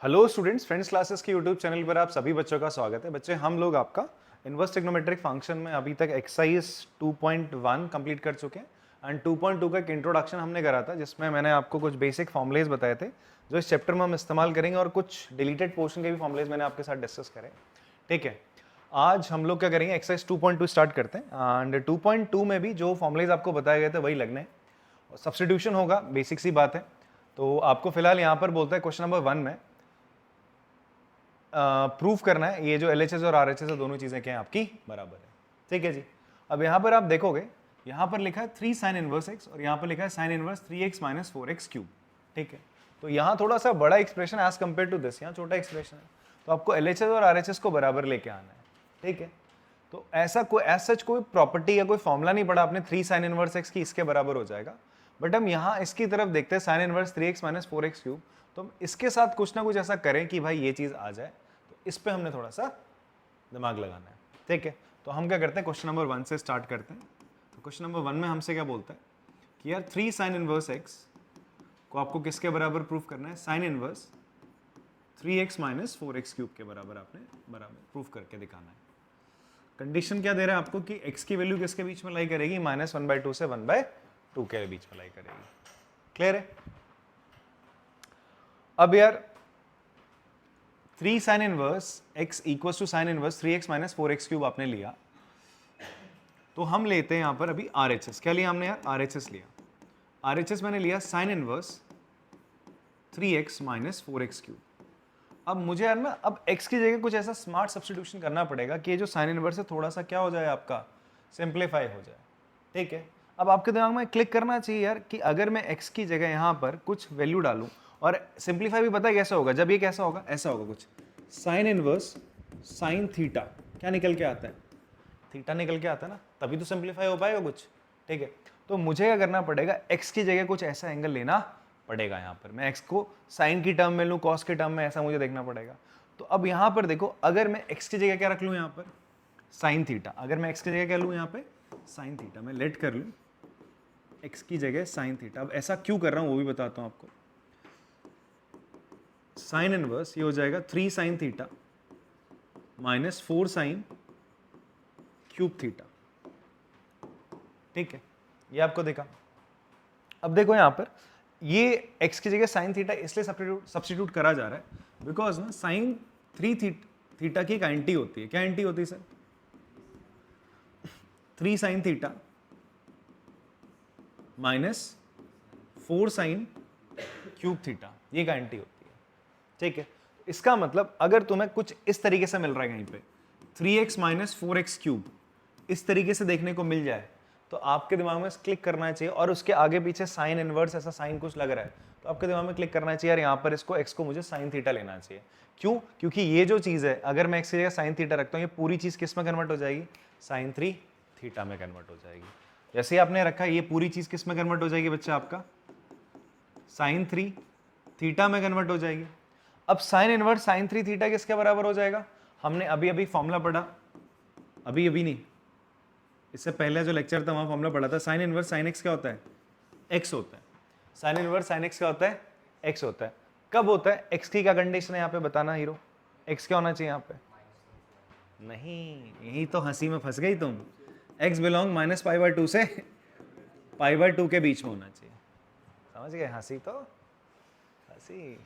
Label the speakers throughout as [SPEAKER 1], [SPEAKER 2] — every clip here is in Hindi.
[SPEAKER 1] हेलो स्टूडेंट्स, फ्रेंड्स क्लासेस के यूट्यूब चैनल पर आप सभी बच्चों का स्वागत है। बच्चे, हम लोग आपका इनवर्स ट्रिग्नोमेट्रिक फंक्शन में अभी तक एक्सरसाइज 2.1 कंप्लीट कर चुके हैं एंड 2.2 का एक इंट्रोडक्शन हमने करा था जिसमें मैंने आपको कुछ बेसिक फॉर्मुलेज बताए थे जो इस चैप्टर में हम इस्तेमाल करेंगे और कुछ डिलीटेड पोर्शन के भी फॉर्मुलेज मैंने आपके साथ डिस्कस करे। ठीक है, आज हम लोग क्या करेंगे, एक्सरसाइज 2.2 स्टार्ट करते हैं एंड 2.2 में भी जो फॉर्मुलेज आपको बताए गए थे वही लगने हैं। सब्सटीट्यूशन होगा, बेसिक सी बात है। तो आपको फिलहाल यहाँ पर बोलता है क्वेश्चन नंबर 1 में प्रूफ करना है ये जो LHS और RHS है दोनों चीजें क्या है आपकी बराबर है। ठीक है जी। अब यहाँ पर आप देखोगे, यहाँ पर लिखा है 3 sin इनवर्स x और यहाँ पर लिखा है sin inverse 3x minus 4x cube. ठीक है, तो यहाँ थोड़ा सा बड़ा expression as compare to this, यहाँ छोटा एक्सप्रेशन है, तो आपको LHS और RHS को बराबर लेके आना है। ठीक है, तो ऐसा कोई एज सच कोई प्रॉपर्टी या कोई फॉर्मूला नहीं पढ़ा आपने 3 sin इनवर्स x की इसके बराबर हो जाएगा, बट हम यहाँ इसकी तरफ देखते हैं sin inverse 3x minus 4x cube, तो हम इसके साथ कुछ ना कुछ ऐसा करें कि भाई ये चीज आ जाए, तो इस पे हमने थोड़ा सा दिमाग लगाना है। ठीक है, तो हम क्या करते हैं, क्वेश्चन नंबर 1 से स्टार्ट करते हैं। तो क्वेश्चन नंबर 1 में हमसे क्या बोलता है कि यार 3 sin इनवर्स x को आपको किसके बराबर प्रूफ करना है, sin inverse 3x minus 4x cube के बराबर आपने प्रूफ करके दिखाना है। कंडीशन क्या दे रहा है आपको कि x की वैल्यू किसके बीच में लाई करेगी, -1/2 से 1/2 के बीच में लाई करेगी। क्लियर है? अब यार 3 sin inverse x equals to sin inverse 3x minus 4x cube आपने लिया, तो हम लेते हैं यहाँ पर अभी RHS। क्या लिया हमने यार, RHS लिया। RHS मैंने लिया sin inverse 3x minus 4x cube. अब मुझे यार ना अब x की जगह कुछ ऐसा स्मार्ट सब्स्टिट्यूशन करना पड़ेगा कि ये जो sin इनवर्स है थोड़ा सा क्या हो जाए आपका, सिंप्लीफाई हो जाए। ठीक है, अब आपके दिमाग में क्लिक करना चाहिए यार कि अगर मैं x की जगह यहाँ पर कुछ वैल्यू डालूं और सिंप्लीफाई भी पता है कैसा होगा, जब ये कैसा होगा, ऐसा होगा कुछ sin इनवर्स sin थीटा, क्या निकल के आता है, थीटा निकल के आता है ना, तभी तो सिंप्लीफाई हो पाएगा कुछ। ठीक है, तो मुझे क्या करना पड़ेगा, x की जगह कुछ ऐसा एंगल लेना पड़ेगा। यहाँ पर मैं x को sin की टर्म में लूँ, cos की टर्म में, ऐसा मुझे देखना पड़ेगा। तो अब यहाँ पर देखो, अगर मैं x की जगह क्या रख लूँ यहाँ पर, sin थीटा, अगर मैं x की जगह क्या लूँ यहाँ पे, sin थीटा, मैं लेट कर लूँ x की जगह sin थीटा। अब ऐसा क्यों कर रहा हूँ वो भी बताता हूँ आपको। sin इनवर्स ये हो जाएगा 3 sin theta minus 4 sin cube theta. ठीक है, ये आपको देखा। अब देखो यहाँ पर ये x की जगह sin थीटा इसलिए सब्स्टिट्यूट करा जा रहा है बिकॉज ना sin 3 थीटा की एक एंटी होती है। क्या एंटी होती है sir, 3 sin theta minus 4 sin cube theta, ये एक एंटी होती है। ठीक है, इसका मतलब अगर तुम्हें कुछ इस तरीके से मिल रहा है कहीं पे 3x माइनस 4x क्यूब, इस तरीके से देखने को मिल जाए तो आपके दिमाग में क्लिक करना चाहिए, और उसके आगे पीछे साइन इनवर्स ऐसा साइन कुछ लग रहा है तो आपके दिमाग में क्लिक करना चाहिए यार यहाँ पर इसको x को मुझे साइन थीटा लेना चाहिए। क्यों? क्योंकि ये जो चीज है अगर मैं x की जगह साइन थीटा रखता हूँ, ये पूरी चीज किस में कन्वर्ट हो जाएगी, साइन 3 थीटा में कन्वर्ट हो जाएगी। जैसे ही आपने रखा ये पूरी चीज किस में कन्वर्ट हो जाएगी बच्चा, आपका साइन 3 थीटा में कन्वर्ट हो जाएगी। अब साइन इनवर्स साइन 3 थीटा किसके बराबर हो जाएगा, हमने अभी अभी फॉर्मूला पढ़ा, अभी अभी नहीं, इससे पहले जो लेक्चर था वहाँ फॉर्मूला पढ़ा था, साइन इनवर्स साइन एक्स क्या होता है, एक्स होता है। साइन इनवर्स साइन एक्स क्या होता है, एक्स होता है। कब होता है, एक्स की क्या कंडीशन है यहाँ पे बताना हीरो, एक्स क्या होना चाहिए यहाँ पे, नहीं यही तो हंसी में फंस गई तुम, एक्स बिलोंग -π/2 से π/2 के बीच में होना चाहिए। समझ गए, हंसी तो हंसी,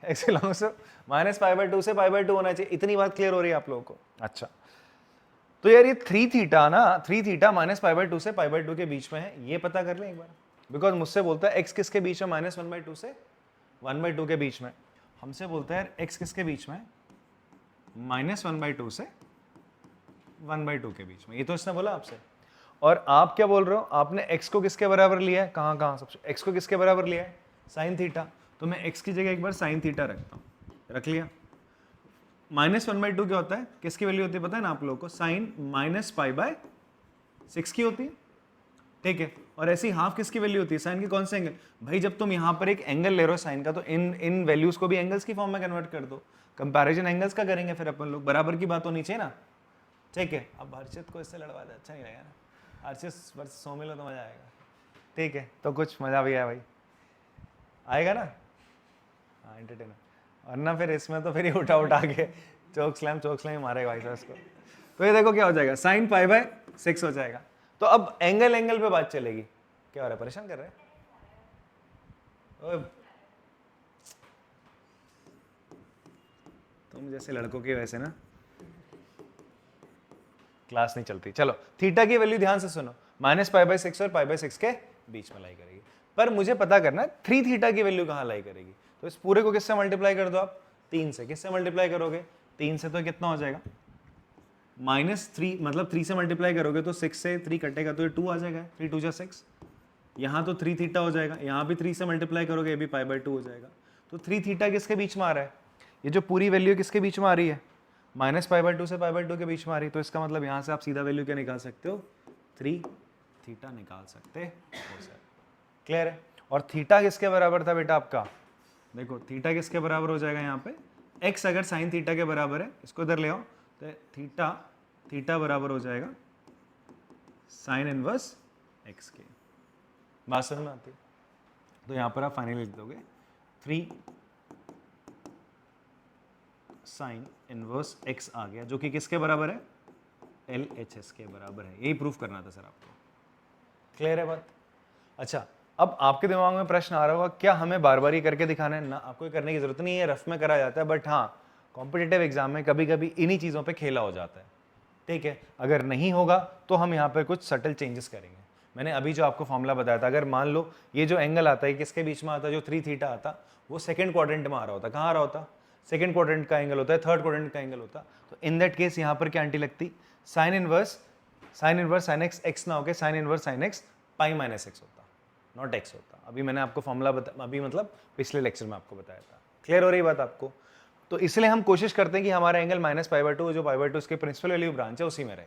[SPEAKER 1] एक्स बिलोंग्स -π/2 से π/2 होना चाहिए। इतनी बात क्लियर हो रही है आप लोगों को? अच्छा, तो यार ये 3 थीटा ना, 3 थीटा -π/2 से π/2 के बीच में है, ये पता कर लें एक बार, बिकॉज मुझसे बोलता है x किसके बीच में, -1/2 से 1/2 के बीच में। हमसे बोलता है यार x किसके बीच में, -1/2 से 1/2 के बीच में, ये तो इसने बोला आपसे। और आप क्या बोल रहे हो, आपने x को किसके बराबर लिया है, कहाँ कहाँ सबसे x को किसके बराबर लिया है, साइन थीटा, तो मैं x की जगह एक बार साइन थीटा रखता हूँ, रख लिया। -1/2 क्या होता है, किसकी वैल्यू होती है पता है ना आप लोगों को, साइन -π/6 की होती है। ठीक है, और ऐसी हाफ किसकी वैल्यू होती है, साइन की कौन से एंगल, भाई जब तुम यहाँ पर एक एंगल ले रहे हो साइन का तो इन वैल्यूज को भी एंगल्स की फॉर्म में कन्वर्ट कर दो, कंपैरिजन एंगल्स का करेंगे फिर अपन लोग, बराबर की बात होनी चाहिए ना। ठीक है, अब हर्षित को इससे लड़वा दे, अच्छा नहीं लगेगा ना, हर्षित वर्सेस सो मिलो तो मजा आएगा। ठीक है, तो कुछ मजा भी आया भाई, आएगा ना, हाँ एंटरटेनर। वरना फिर इसमें तो फिर ही उठा उठा के चोक स्लैम मारेगा भाई साहब इसको। तो ये देखो क्या हो जाएगा, साइन पाई बाय 6 हो जाएगा। तो अब एंगल पे बात चलेगी। क्या हो रहा है, परेशान कर रहे हैं? तुम जैसे लड़कों की वैसे ना क्लास नहीं चलती। चलो थीटा की वैल्यू ध्यान से सुनो, -π/6 और π/6 के बीच में लाई करेगी। पर मुझे पता करना है 3 थीटा की वैल्यू कहाँ लाई करेगी। तो इस पूरे को किससे मल्टीप्लाई कर दो आप, 3 से। किससे मल्टीप्लाई करोगे, 3 से, तो कितना हो जाएगा -3, मतलब 3 से मल्टीप्लाई करोगे तो 6 से 3 कटेगा तो ये 2 आ जाएगा, 3 2 6। यहाँ तो 3 थीटा हो जाएगा, यहाँ भी 3 से मल्टीप्लाई करोगे ये भी π/2 हो जाएगा। तो 3 थीटा किसके बीच में आ रहा है, ये जो पूरी वैल्यू किसके बीच में आ रही है, -π/2 से π/2 के बीच में आ रही है। तो इसका मतलब यहाँ से आप सीधा वैल्यू क्या निकाल सकते हो, 3 थीटा निकाल सकते हो सर। क्लियर है। और थीटा किसके बराबर था बेटा आपका, देखो थीटा किसके बराबर हो जाएगा यहाँ पे, x अगर साइन थीटा के बराबर है, इसको इधर ले आओ, तो थीटा बराबर हो जाएगा साइन इनवर्स x के। बात समझ में आती है। तो यहाँ पर आप फाइनली लिख दोगे 3 साइन इनवर्स x आ गया, जो कि किसके बराबर है, LHS के बराबर है। यही प्रूफ करना था सर आपको। क्लियर है बात। अच्छा, अब आपके दिमाग में प्रश्न आ रहा होगा, क्या हमें बार बार ही करके दिखाना है ना, आपको करने की जरूरत नहीं है, रफ में करा जाता है। बट हाँ, कॉम्पिटिटिव एग्जाम में कभी कभी इन्हीं चीज़ों पे खेला हो जाता है। ठीक है, अगर नहीं होगा तो हम यहाँ पे कुछ सटल चेंजेस करेंगे। मैंने अभी जो आपको फॉर्मूला बताया था, अगर मान लो ये जो एंगल आता है किसके बीच में आता है, जो 3 थीटा आता, वो सेकंड क्वाड्रेंट में आ रहा होता। कहाँ आ रहा होता, सेकंड क्वाड्रेंट का एंगल होता है, थर्ड क्वाड्रेंट का एंगल होता। तो इन दैट केस यहाँ पर क्या एंटी लगती, sine inverse sine x x ना होकर sine inverse sine x π-x होता, नॉट x होता। अभी मैंने आपको फॉर्मूला अभी मतलब पिछले लेक्चर में आपको बताया था। क्लियर हो रही बात आपको। तो इसलिए हम कोशिश करते हैं कि हमारा एंगल -π/2, जो π/2 इसके प्रिंसिपल वैल्यू ब्रांच है उसी में रहे।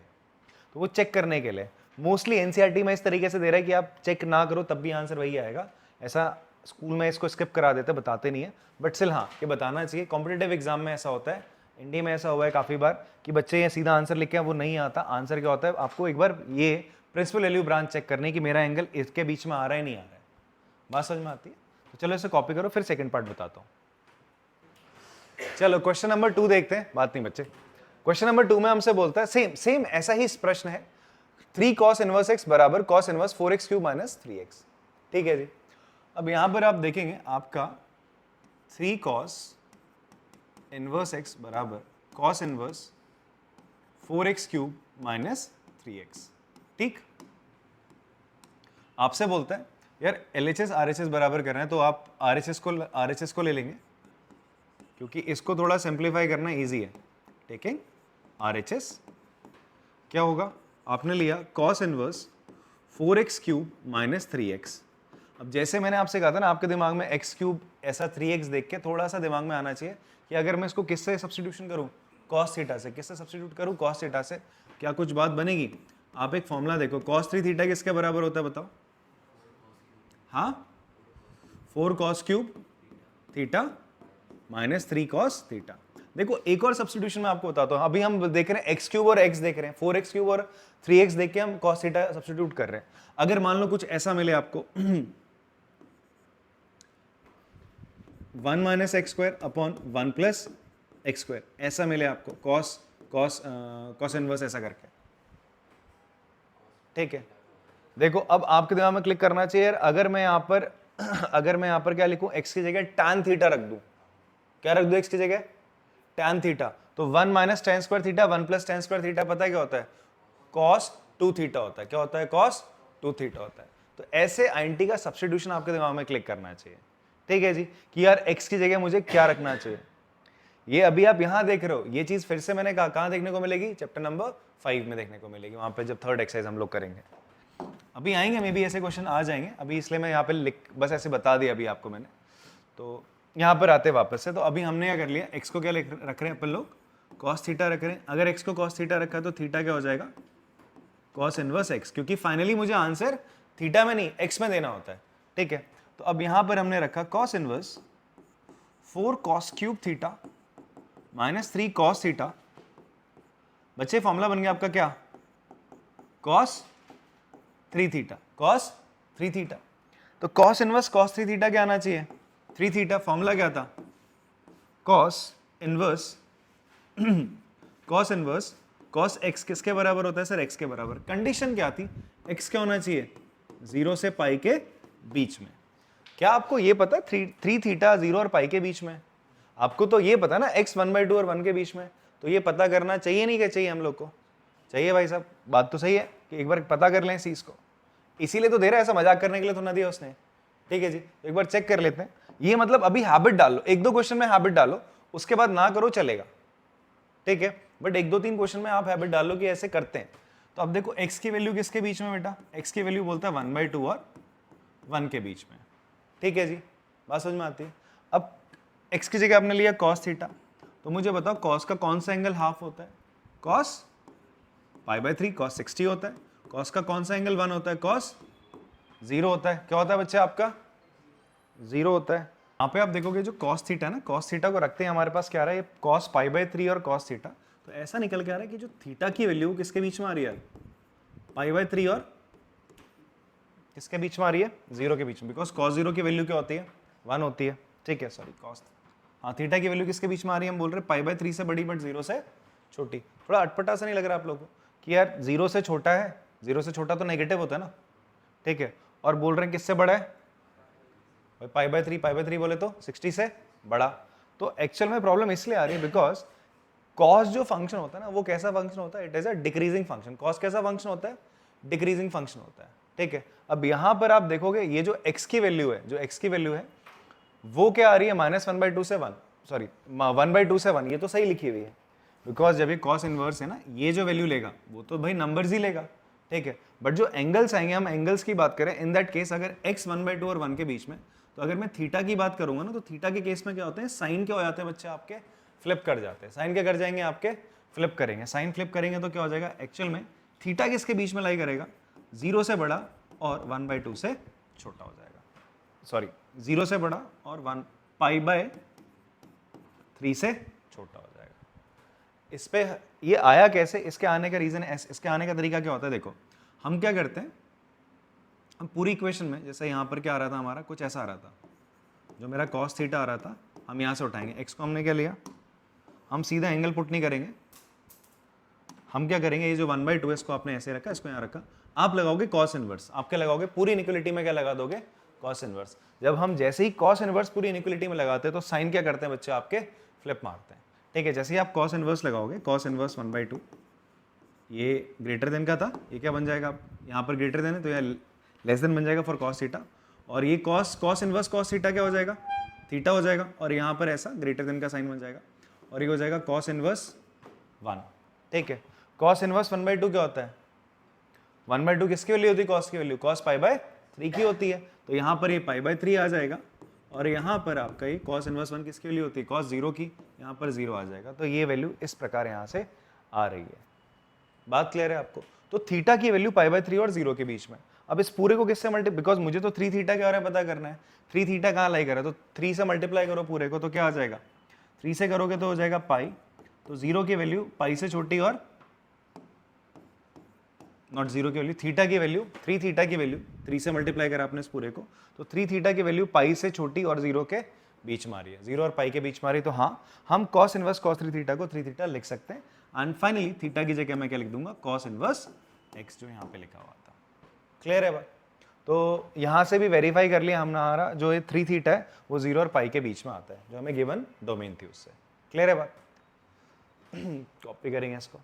[SPEAKER 1] तो वो चेक करने के लिए मोस्टली एनसीईआरटी में इस तरीके से दे रहा है कि आप चेक ना करो तब भी आंसर वही आएगा। ऐसा स्कूल में इसको स्किप करा देते, बताते नहीं है, बट स्टिल हाँ ये बताना चाहिए। कॉम्पिटेटिव एग्जाम में ऐसा होता है, इंडिया में ऐसा हुआ है काफ़ी बार कि बच्चे ये सीधा आंसर लिख के वो नहीं आता। आंसर क्या होता है, आपको एक बार ये प्रिंसिपल वैल्यू ब्रांच चेक करनी कि मेरा एंगल इसके बीच में आ रहा है नहीं आ रहा है। बात समझ में आती है। तो चलो इसे कॉपी करो, फिर सेकंड पार्ट बताता हूँ। चलो क्वेश्चन नंबर 2 देखते हैं। बात नहीं बच्चे, क्वेश्चन नंबर 2 में हमसे बोलता है सेम ऐसा ही प्रश्न है, 3 cos इनवर्स x बराबर cos inverse 4x cube minus 3x। ठीक है जी। अब यहां पर आप देखेंगे आपका 3 cos इनवर्स x बराबर cos inverse 4x cube minus 3x। ठीक, आपसे बोलता है यार LHS RHS बराबर करना है, तो आप RHS को ले लेंगे, क्योंकि इसको थोड़ा सिंप्लीफाई करना इजी है। टेकिंग RHS क्या होगा, आपने लिया cos inverse 4x cube minus 3x। अब जैसे मैंने आपसे कहा था ना, आपके दिमाग में x क्यूब ऐसा 3x देख के थोड़ा सा दिमाग में आना चाहिए कि अगर मैं इसको किससे सब्स्टिट्यूशन करूं, cos थीटा से। किससे सब्स्टिट्यूट करूं, cos थीटा से। क्या कुछ बात बनेगी। आप एक फॉर्मूला देखो, cos 3 थीटा किसके बराबर होता है बताओ। हाँ, 4 cos cube theta minus 3 cos theta. देखो एक और सब्स्टिट्यूशन मैं आपको बताता हूँ। अभी हम देख रहे हैं x क्यूब और x देख रहे हैं, 4x क्यूब और 3x देख के हम cos थीटा सब्स्टिट्यूट कर रहे हैं। अगर मान लो कुछ ऐसा मिले आपको 1 minus x square upon 1 plus x square, ऐसा मिले आपको cos इनवर्स ऐसा करके। ठीक है, देखो अब आपके दिमाग में क्लिक करना चाहिए, अगर मैं यहाँ पर क्या लिखूं, x की जगह tan थीटा रख दूं। क्या रख दूं x की जगह, tan थीटा। तो 1 minus tan square theta 1 plus tan square theta पता है क्या होता है, cos 2 थीटा होता है। क्या होता है, cos 2 थीटा होता है। तो ऐसे आईएनटी का सब्स्टिट्यूशन आपके दिमाग में क्लिक करना चाहिए। ठीक है जी, कि यार x की जगह मुझे क्या रखना चाहिए। ये अभी आप यहां देख रहे हो, ये चीज फिर से मैंने कहा कहां देखने को मिलेगी, चैप्टर नंबर 5 में देखने को मिलेगी, वहां पे जब थर्ड एक्सरसाइज हम लोग करेंगे। अभी आएंगे, मे बी ऐसे क्वेश्चन आ जाएंगे अभी, इसलिए मैं यहाँ पे बस ऐसे बता दिया अभी आपको मैंने। तो यहाँ पर आते वापस से, तो अभी हमने क्या कर लिया, x को क्या रख रहे हैं अपन लोग, cos थीटा रख रहे हैं। अगर x को cos थीटा रखा तो थीटा क्या हो जाएगा, cos इनवर्स x, क्योंकि फाइनली मुझे आंसर थीटा में नहीं x में देना होता है। ठीक है, तो अब यहाँ पर हमने रखा cos inverse 4 cos cube theta minus 3 cos theta. बच्चे फॉर्मूला बन गया आपका क्या, cos 3 थीटा, cos 3 थीटा। तो cos इनवर्स cos 3 थीटा क्या आना चाहिए, 3 थीटा। फॉर्मूला क्या था, cos inverse cos inverse cos x किसके बराबर होता है सर? एक्स के बराबर। कंडीशन क्या थी? एक्स क्या होना चाहिए? 0 से पाई के बीच में। क्या आपको ये पता थ्री थीटा 0 और पाई के बीच में? आपको तो ये पता ना x 1/2 और 1 के बीच में, तो ये पता करना चाहिए नहीं क्या चाहिए हम लोग को? चाहिए भाई साहब, बात तो सही है कि एक बार पता कर लें इस चीज को, इसीलिए तो दे रहा है, ऐसा मजाक करने के लिए तो ना दिया उसने। ठीक है जी, एक बार चेक कर लेते हैं। ये मतलब अभी हैबिट डाल लो, 1-2 क्वेश्चन में हैबिट डालो, उसके बाद ना करो चलेगा, ठीक है, बट 1-2 3 क्वेश्चन में आप हैबिट डालो कि ऐसे करते हैं। तो अब देखो x की वैल्यू किसके बीच में बेटा? x की वैल्यू बोलता है 1/2 और 1 के बीच में। ठीक है जी, बात समझ में आती है। अब x की जगह आपने लिया cos थीटा, तो मुझे बताओ cos का कौन सा एंगल हाफ होता है? cos π/3 cos 60 होता है। cos का कौन सा एंगल 1 होता है? cos 0 होता है। क्या होता है बच्चे आपका? 0 होता है। यहाँ पे आप देखोगे जो cos थीटा ना, cos थीटा को रखते हैं हमारे पास क्या आ रहा है? cos π/3 और cos थीटा, तो ऐसा निकल के आ रहा है कि जो थीटा की वैल्यू किसके बीच में आ रही है? π/3 और किसके बीच में आ रही है? 0 के बीच में, बिकॉज cos 0 की वैल्यू क्या होती है? 1 होती है। ठीक है, सॉरी cos, हाँ थीटा की वैल्यू किसके बीच में आ रही है? हम बोल रहे हैं π/3 से बड़ी बट 0 से छोटी। थोड़ा अटपटा सा नहीं लग रहा आप लोगों को कि यार 0 से छोटा है? 0 से छोटा तो नेगेटिव होता है ना, ठीक है, और बोल रहे हैं किससे बड़ा है? भाई π/3 बोले तो 60 से बड़ा। तो एक्चुअल में प्रॉब्लम इसलिए आ रही है बिकॉज cos जो फंक्शन होता है ना, वो कैसा फंक्शन होता है? It is a decreasing function. cos कैसा फंक्शन होता है? डिक्रीजिंग फंक्शन होता है। ठीक है, अब यहां पर आप देखोगे ये जो x की वैल्यू है, जो x की वैल्यू है वो क्या आ रही है? -1/2 से 1, सॉरी 1/2 से 1, ये तो सही लिखी हुई है, बिकॉज जब ये cos इनवर्स है ना, ये जो वैल्यू लेगा वो तो भाई नंबर्स ही लेगा। ठीक है, बट जो एंगल्स आएंगे, हम एंगल्स की बात करें, इन दैट केस अगर x 1/2 और 1 के बीच में, तो अगर मैं थीटा की बात करूंगा ना, तो थीटा के केस में क्या होते हैं? साइन क्या हो जाते हैं बच्चे आपके? फ्लिप कर जाते हैं। साइन क्या कर जाएंगे आपके? फ्लिप करेंगे। साइन फ्लिप करेंगे तो क्या हो जाएगा? एक्चुअल में थीटा किसके बीच में लाई करेगा? 0 से बड़ा और 1/2 से छोटा हो जाएगा। सॉरी, 0 से बड़ा और 1 π/3 से छोटा हो जाएगा। इस पे ये आया कैसे? इसके आने का रीजन, इसके आने का तरीका क्या होता है? देखो, हम क्या करते हैं, हम पूरी इक्वेशन में, जैसे यहाँ पर क्या आ रहा था हमारा, कुछ ऐसा आ रहा था, जो मेरा cos थीटा आ रहा था, हम यहाँ से उठाएंगे। x को हमने क्या लिया? हम सीधा एंगल पुट नहीं करेंगे, हम क्या करेंगे? ये जो 1/2 इसको आपने ऐसे रखा, इसको यहाँ रखा, आप लगाओगे cos इनवर्स। आप क्या लगाओगे? पूरी इनइक्वालिटी में क्या लगा दोगे? cos inverse. जब हम जैसे ही cos इनवर्स पूरी इनइक्वालिटी में लगाते हैं तो साइन क्या करते हैं बच्चे आपके? फ्लिप मारते हैं। ठीक है, जैसे ही आप cos इनवर्स लगाओगे, cos इनवर्स 1/2, ये ग्रेटर देन का था, ये क्या बन जाएगा? यहाँ पर ग्रेटर देन है तो यह लेस देन बन जाएगा फॉर cos थीटा, और ये cos इनवर्स cos थीटा क्या हो जाएगा? थीटा हो जाएगा, और यहाँ पर ऐसा ग्रेटर देन का साइन बन जाएगा, और ये हो जाएगा cos इनवर्स 1। ठीक है, cos इनवर्स 1/2 क्या होता है? 1/2 किसकी वैल्यू होती है? cos की वैल्यू cos π/3 की होती है, तो यहाँ पर ये π/3 आ जाएगा, और यहाँ पर आपका ये cos इनवर्स 1 किसकी वैल्यू होती है? cos 0 की, यहाँ पर 0 आ जाएगा। तो ये वैल्यू इस प्रकार यहाँ से आ रही है। बात क्लियर है आपको? तो थीटा की वैल्यू π/3 और 0 के बीच में। अब इस पूरे को किससे मल्टी, बिकॉज मुझे तो 3 थीटा के बारे में पता करना है, 3 थीटा कहाँ लाई करा, तो 3 से मल्टीप्लाई करो पूरे को, तो क्या आ जाएगा? 3 से करोगे तो हो जाएगा पाई, तो 0 की वैल्यू पाई से छोटी, और नॉट 0 की वैल्यू, थीटा की वैल्यू, 3 थीटा की वैल्यू 3 से मल्टीप्लाई करा आपने इस पूरे को, तो 3 थीटा की वैल्यू पाई से छोटी और 0 के बीच में आ रही है, 0 और पाई के बीच में आ रही है। तो हाँ, हम cos इनवर्स cos 3 थीटा को 3 थीटा लिख सकते हैं। एंड फाइनली थीटा की जगह मैं क्या लिख दूंगा? cos इनवर्स x, जो यहाँ पे लिखा हुआ था। क्लियर है बात? तो यहाँ से भी वेरीफाई कर लिया हमने, हमारा जो ये 3 थीटा है वो 0 और पाई के बीच में आता है, जो हमें गिवन डोमेन थी उससे। क्लियर है बात? कॉपी करेंगे इसको।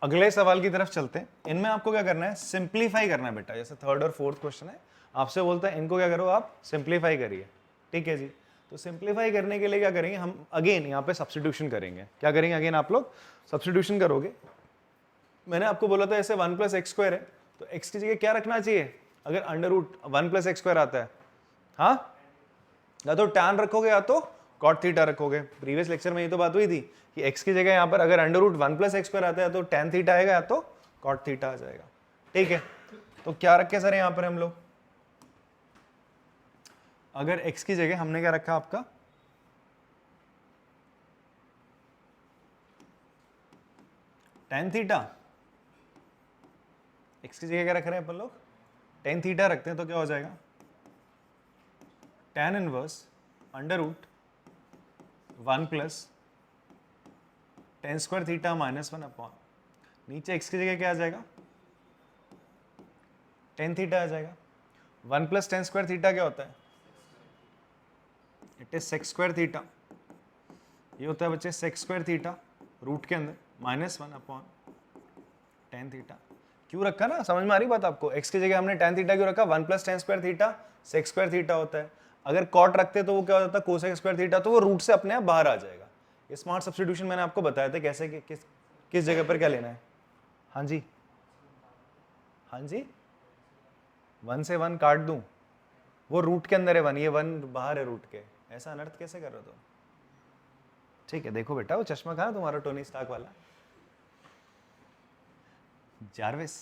[SPEAKER 1] अगले सवाल की तरफ चलते हैं। इनमें आपको क्या करना है? सिंप्लीफाई करना है बेटा। जैसे थर्ड और फोर्थ क्वेश्चन है, आपसे बोलता है इनको क्या करो, आप सिंप्लीफाई करिए। ठीक है जी, तो सिंप्लीफाई करने के लिए क्या करेंगे हम? अगेन यहाँ पे सब्स्टिट्यूशन करेंगे। क्या करेंगे? अगेन आप लोग सब्स्टिट्यूशन करोगे। मैंने आपको बोला था ऐसे 1 + x² है, तो x की जगह क्या रखना चाहिए? अगर √1 + x² आता है, हाँ, या तो tan रखोगे या तो cot थीटा रखोगे। प्रीवियस लेक्चर में ये तो बात हुई थी कि x की जगह यहाँ पर अगर √1 + x² आता है तो tan थीटा आएगा या तो cot थीटा आ जाएगा। ठीक है, तो क्या रखे सर यहाँ पर हम लोग? अगर x की जगह हमने क्या रखा आपका? tan theta. x की जगह क्या रख रहे हैं अपन लोग? tan थीटा रखते हैं, तो क्या हो जाएगा? tan inverse under root 1 plus tan square theta minus 1 upon, नीचे x की जगह क्या आ जाएगा, tan थीटा आ जाएगा। 1 प्लस tan स्क्वायर थीटा क्या होता है, it is sec square theta, ये होता है बच्चे sec स्क्वायर थीटा रूट के अंदर माइनस 1 अपॉन tan थीटा। क्यों रखा ना, समझ में आ रही बात आपको, x की जगह हमने tan थीटा क्यों रखा, 1 plus tan square theta sec square theta होता है। अगर cot रखते तो वो क्या हो जाता, cosec स्क्वायर थीटा, तो वो रूट से अपने आप बाहर आ जाएगा। ये स्मार्ट सब्स्टिट्यूशन मैंने आपको बताया था कैसे किस जगह पर क्या लेना है। हाँ जी, हाँ जी, 1 से 1 काट दूं, वो रूट के अंदर है 1, ये 1 बाहर है रूट के, ऐसा अनर्थ कैसे कर रहे हो तुम। ठीक है, देखो बेटा वो चश्मा कहाँ तुम्हारा टोनी स्टार्क वाला, जार्विस।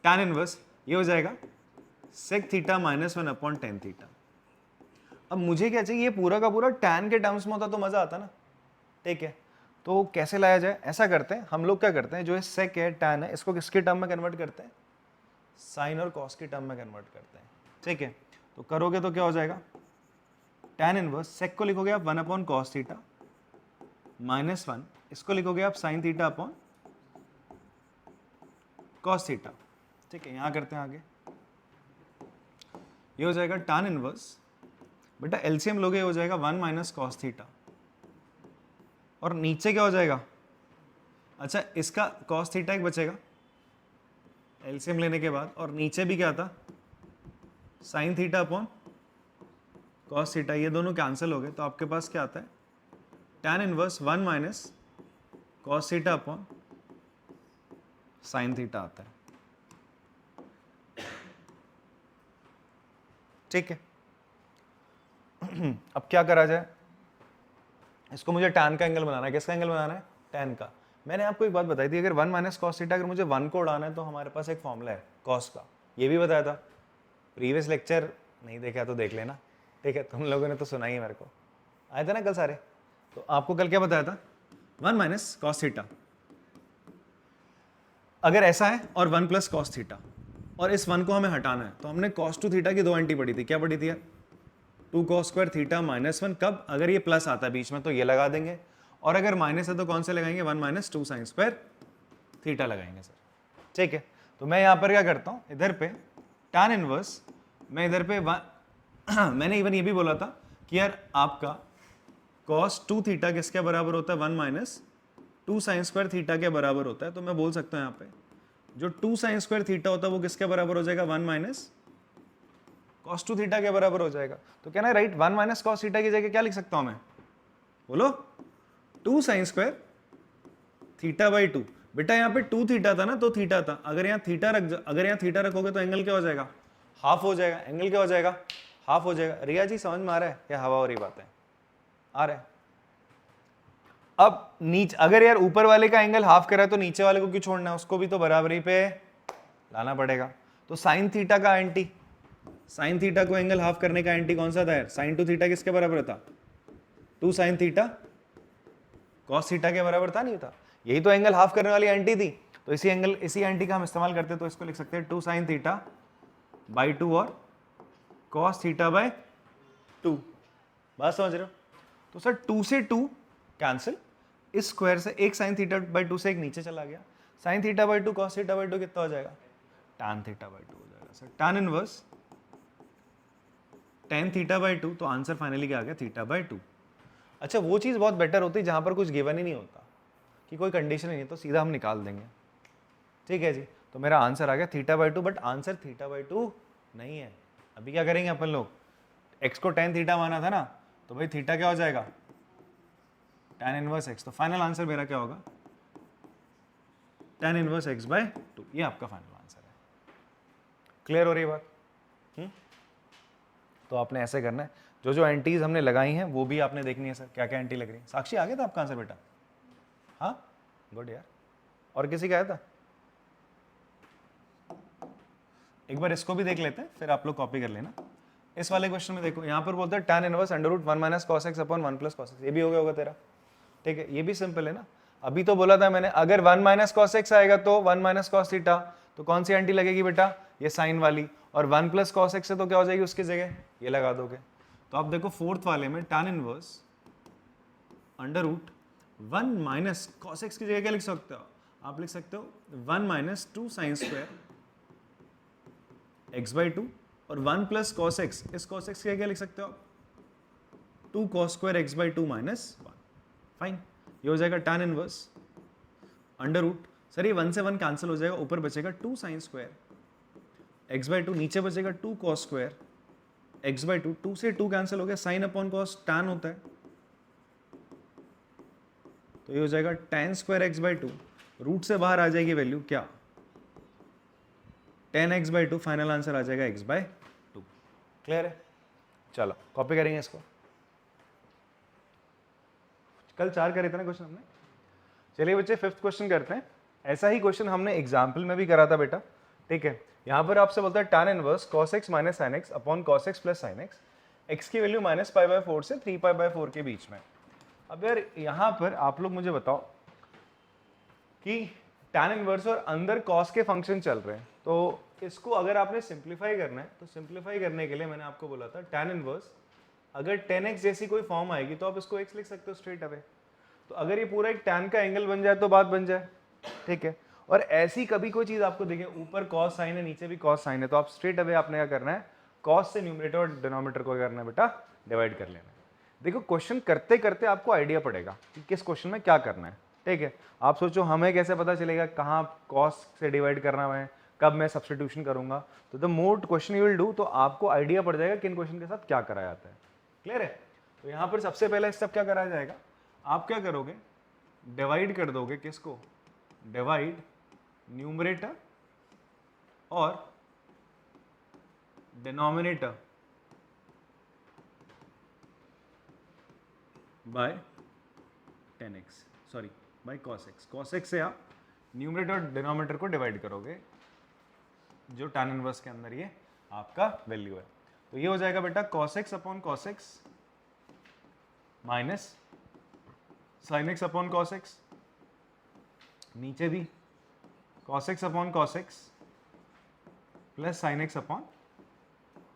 [SPEAKER 1] tan इनवर्स ये हो जाएगा sec theta minus 1 upon tan theta. अब मुझे क्या चाहिए, ये पूरा का पूरा tan के टर्म्स में होता तो मजा आता ना। ठीक है, तो कैसे लाया जाए, ऐसा करते हैं हम लोग, क्या करते हैं, जो ये sec है tan है, इसको किसके टर्म में कन्वर्ट करते हैं, साइन और कॉस के टर्म में कन्वर्ट करते हैं। ठीक है, तो करोगे तो क्या हो जाएगा, tan इनवर्स sec को लिखोगे आप 1 अपॉन कॉस थीटा माइनस 1, इसको लिखोगे आप sine theta upon cos theta. ठीक है, यहां करते हैं आगे, ये हो जाएगा tan इनवर्स, बेटा एलसीएम लोगे हो जाएगा 1 माइनस कॉस थीटा, और नीचे क्या हो जाएगा, अच्छा इसका कॉस थीटा एक बचेगा एलसीएम लेने के बाद, और नीचे भी क्या था, sine theta upon cos theta, ये दोनों कैंसिल हो गए, तो आपके पास क्या आता है, tan inverse 1 minus cos theta upon sine theta आता है। ठीक है, अब क्या करा जाए, इसको मुझे tan का एंगल बनाना है, किसका एंगल बनाना है, tan का। मैंने आपको एक बात बताई थी, अगर 1 माइनस कॉस थीटा, अगर मुझे 1 को उड़ाना है तो हमारे पास एक फॉर्मूला है कॉस का, ये भी बताया था, प्रीवियस लेक्चर नहीं देखा तो देख लेना। ठीक है, तुम लोगों ने तो सुना ही, मेरे को आए थे ना कल सारे, तो आपको कल क्या बताया था, 1 माइनस कॉस थीटा अगर ऐसा है, और 1 प्लस कॉस थीटा, और इस 1 को हमें हटाना है, तो हमने cos 2 थीटा की 2 एंटी पढ़ी थी, क्या पढ़ी थी यार, 2 cos स्क्वायर थीटा माइनस 1, कब, अगर ये प्लस आता है बीच में तो ये लगा देंगे, और अगर माइनस है तो कौन से लगाएंगे, 1 माइनस 2 साइन स्क्वायर थीटा लगाएंगे सर। ठीक है, तो मैं यहाँ पर क्या करता हूँ, इधर पे tan इनवर्स, मैं इधर पे मैंने इवन ये भी बोला था कि यार आपका cos 2 थीटा किसके बराबर होता है, 1 माइनस 2 साइन स्क्वायर थीटा के बराबर होता है, तो मैं बोल सकता हूँ यहाँ पे जो 2 साइन स्क्वायर थीटा होता है वो किसके बराबर हो जाएगा, 1 माइनस cos 2 थीटा के बराबर हो जाएगा। तो क्या ना राइट, 1 माइनस cos थीटा की जगह क्या लिख सकता हूँ मैं, बोलो, 2 साइन स्क्वायर थीटा बाई 2। बेटा यहाँ पे 2 थीटा था ना, तो थीटा था, अगर यहाँ थीटा रखोगे तो एंगल क्या हो जाएगा, हाफ हो जाएगा, एंगल क्या हो जाएगा, हाफ हो जाएगा। रिया जी समझ में आ रहा है क्या, हवा हो रही बात है, आ रहा है। अब नीचे अगर यार ऊपर वाले का एंगल हाफ करा है तो नीचे वाले को क्यों छोड़ना है, उसको भी तो बराबरी पे लाना पड़ेगा। तो साइन थीटा का एंटी, साइन थीटा को एंगल हाफ करने का एंटी कौन सा था यार, साइन 2 थीटा किसके बराबर था, 2 साइन थीटा कॉस थीटा के बराबर था, नहीं था, यही तो एंगल हाफ करने वाली एंटी थी। तो इसी एंटी का हम इस्तेमाल करते हैं, तो इसको लिख सकते हैं 2 साइन थीटा बाई 2 और कॉस थीटा बाय 2। बात समझ रहे हो। तो सर 2 से 2 कैंसिल, इस स्क्वायर से एक साइन थीटा बाई 2 से एक नीचे चला गया, sine theta by 2 cos theta by 2 कितना हो जाएगा, tan थीटा बाई 2 हो जाएगा sir, tan inverse tan theta by 2, तो आंसर फाइनली क्या आ गया, थीटा बाई 2। अच्छा वो चीज़ बहुत बेटर होती है जहाँ पर कुछ गिवन ही नहीं होता, कि कोई कंडीशन ही नहीं, तो सीधा हम निकाल देंगे। ठीक है जी, तो मेरा आंसर आ गया theta by 2, but answer theta by 2 नहीं है। अभी क्या करेंगे अपन लोग, x को tan थीटा माना था ना, तो भाई थीटा क्या हो जाएगा, tan इनवर्स x, तो फाइनल आंसर मेरा क्या होगा, tan इनवर्स x बाय 2, ये आपका फाइनल आंसर है। क्लियर हो रही है बात। तो आपने ऐसे करना है, जो जो एंटीज हमने लगाई हैं वो भी आपने देखनी है सर, क्या क्या एंटी लग रही है। साक्षी आ गया था आपका आंसर बेटा, हाँ गुड यार, और किसी का आया था, एक बार इसको भी देख लेते हैं फिर आप लोग कॉपी कर लेना। इस वाले क्वेश्चन में देखो, यहाँ पर बोलते हैं tan inverse under root 1 minus cos x upon 1 plus cos x, ये भी हो गया होगा तेरा। ठीक है, ये भी सिंपल है ना, अभी तो बोला था मैंने, अगर 1 माइनस कॉस एक्स आएगा तो 1 माइनस कॉस थीटा, तो कौन सी एंटी लगेगी बेटा, ये साइन वाली, और 1 प्लस कॉस एक्स है तो क्या हो जाएगी उसकी जगह, ये लगा दोगे। तो आप देखो फोर्थ वाले में tan inverse under root 1 minus cos x की जगह क्या लिख सकते हो, आप लिख सकते हो 1 minus 2 sine square x by 2, और 1 प्लस कॉस एक्स, इस कॉस एक्स की जगह क्या लिख सकते हो आप, 2 cos square x by 2 minus 1। Fine, ये हो जाएगा tan inverse under root, sir ये 1 से 1 कैंसिल हो जाएगा, ऊपर बचेगा 2 साइन स्क्वायर एक्स बाई 2, नीचे बचेगा 2 कॉस स्क्वायर एक्स बाई 2, 2 से 2 कैंसिल हो गया, साइन अपॉन कॉस tan होता है, तो ये हो जाएगा tan square x by 2, root से बाहर आ जाएगी वैल्यू क्या, tan x by 2, final answer आ जाएगा x बाई 2। क्लियर है, चलो कॉपी करेंगे इसको, कल 4 करे थे ना क्वेश्चन हमने। चलिए बच्चे फिफ्थ क्वेश्चन करते हैं। ऐसा ही क्वेश्चन हमने एग्जाम्पल में भी करा था बेटा, ठीक है। यहाँ पर आपसे बोलता है tan inverse cos x minus sine x upon cos x plus sine x, x की वैल्यू माइनस पाई बाई 4 से 3 पाई बाई 4 के बीच में। अब यार यहाँ पर आप लोग मुझे बताओ कि tan इनवर्स और अंदर cos के फंक्शन चल रहे हैं, तो इसको अगर आपने सिंप्लीफाई करना है तो सिंप्लीफाई करने के लिए मैंने आपको बोला था tan इनवर्स अगर 10x जैसी कोई फॉर्म आएगी तो आप इसको x लिख सकते हो स्ट्रेट अवे। तो अगर ये पूरा एक tan का एंगल बन जाए तो बात बन जाए, ठीक है। और ऐसी कभी कोई चीज आपको देखे ऊपर cos साइन है नीचे भी cos साइन है, तो आप स्ट्रेट अवे आपने क्या करना है, cos से न्यूमरेटर और डिनोमिनेटर को करना है बेटा, डिवाइड कर लेना है। देखो क्वेश्चन करते करते आपको आइडिया पड़ेगा कि किस क्वेश्चन में क्या करना है, ठीक है। आप सोचो हमें कैसे पता चलेगा कहाँ cos से डिवाइड करना है, कब मैं सब्स्टिट्यूशन करूंगा, तो the more question you will do, तो आपको आइडिया पड़ जाएगा किन क्वेश्चन के साथ क्या करा जाता है। क्लियर है। तो यहाँ पर सबसे पहला स्टेप क्या कराया जाएगा, आप क्या करोगे, डिवाइड कर दोगे किसको, डिवाइड न्यूमरेटर और denominator by cos x। cos x से आप न्यूमरेटर और डिनोमिनेटर को डिवाइड करोगे, जो tan इनवर्स के अंदर ये आपका वैल्यू है। तो ये हो जाएगा बेटा cos x upon cos x minus sin x upon cos x, नीचे भी cos x upon cos x plus sin x upon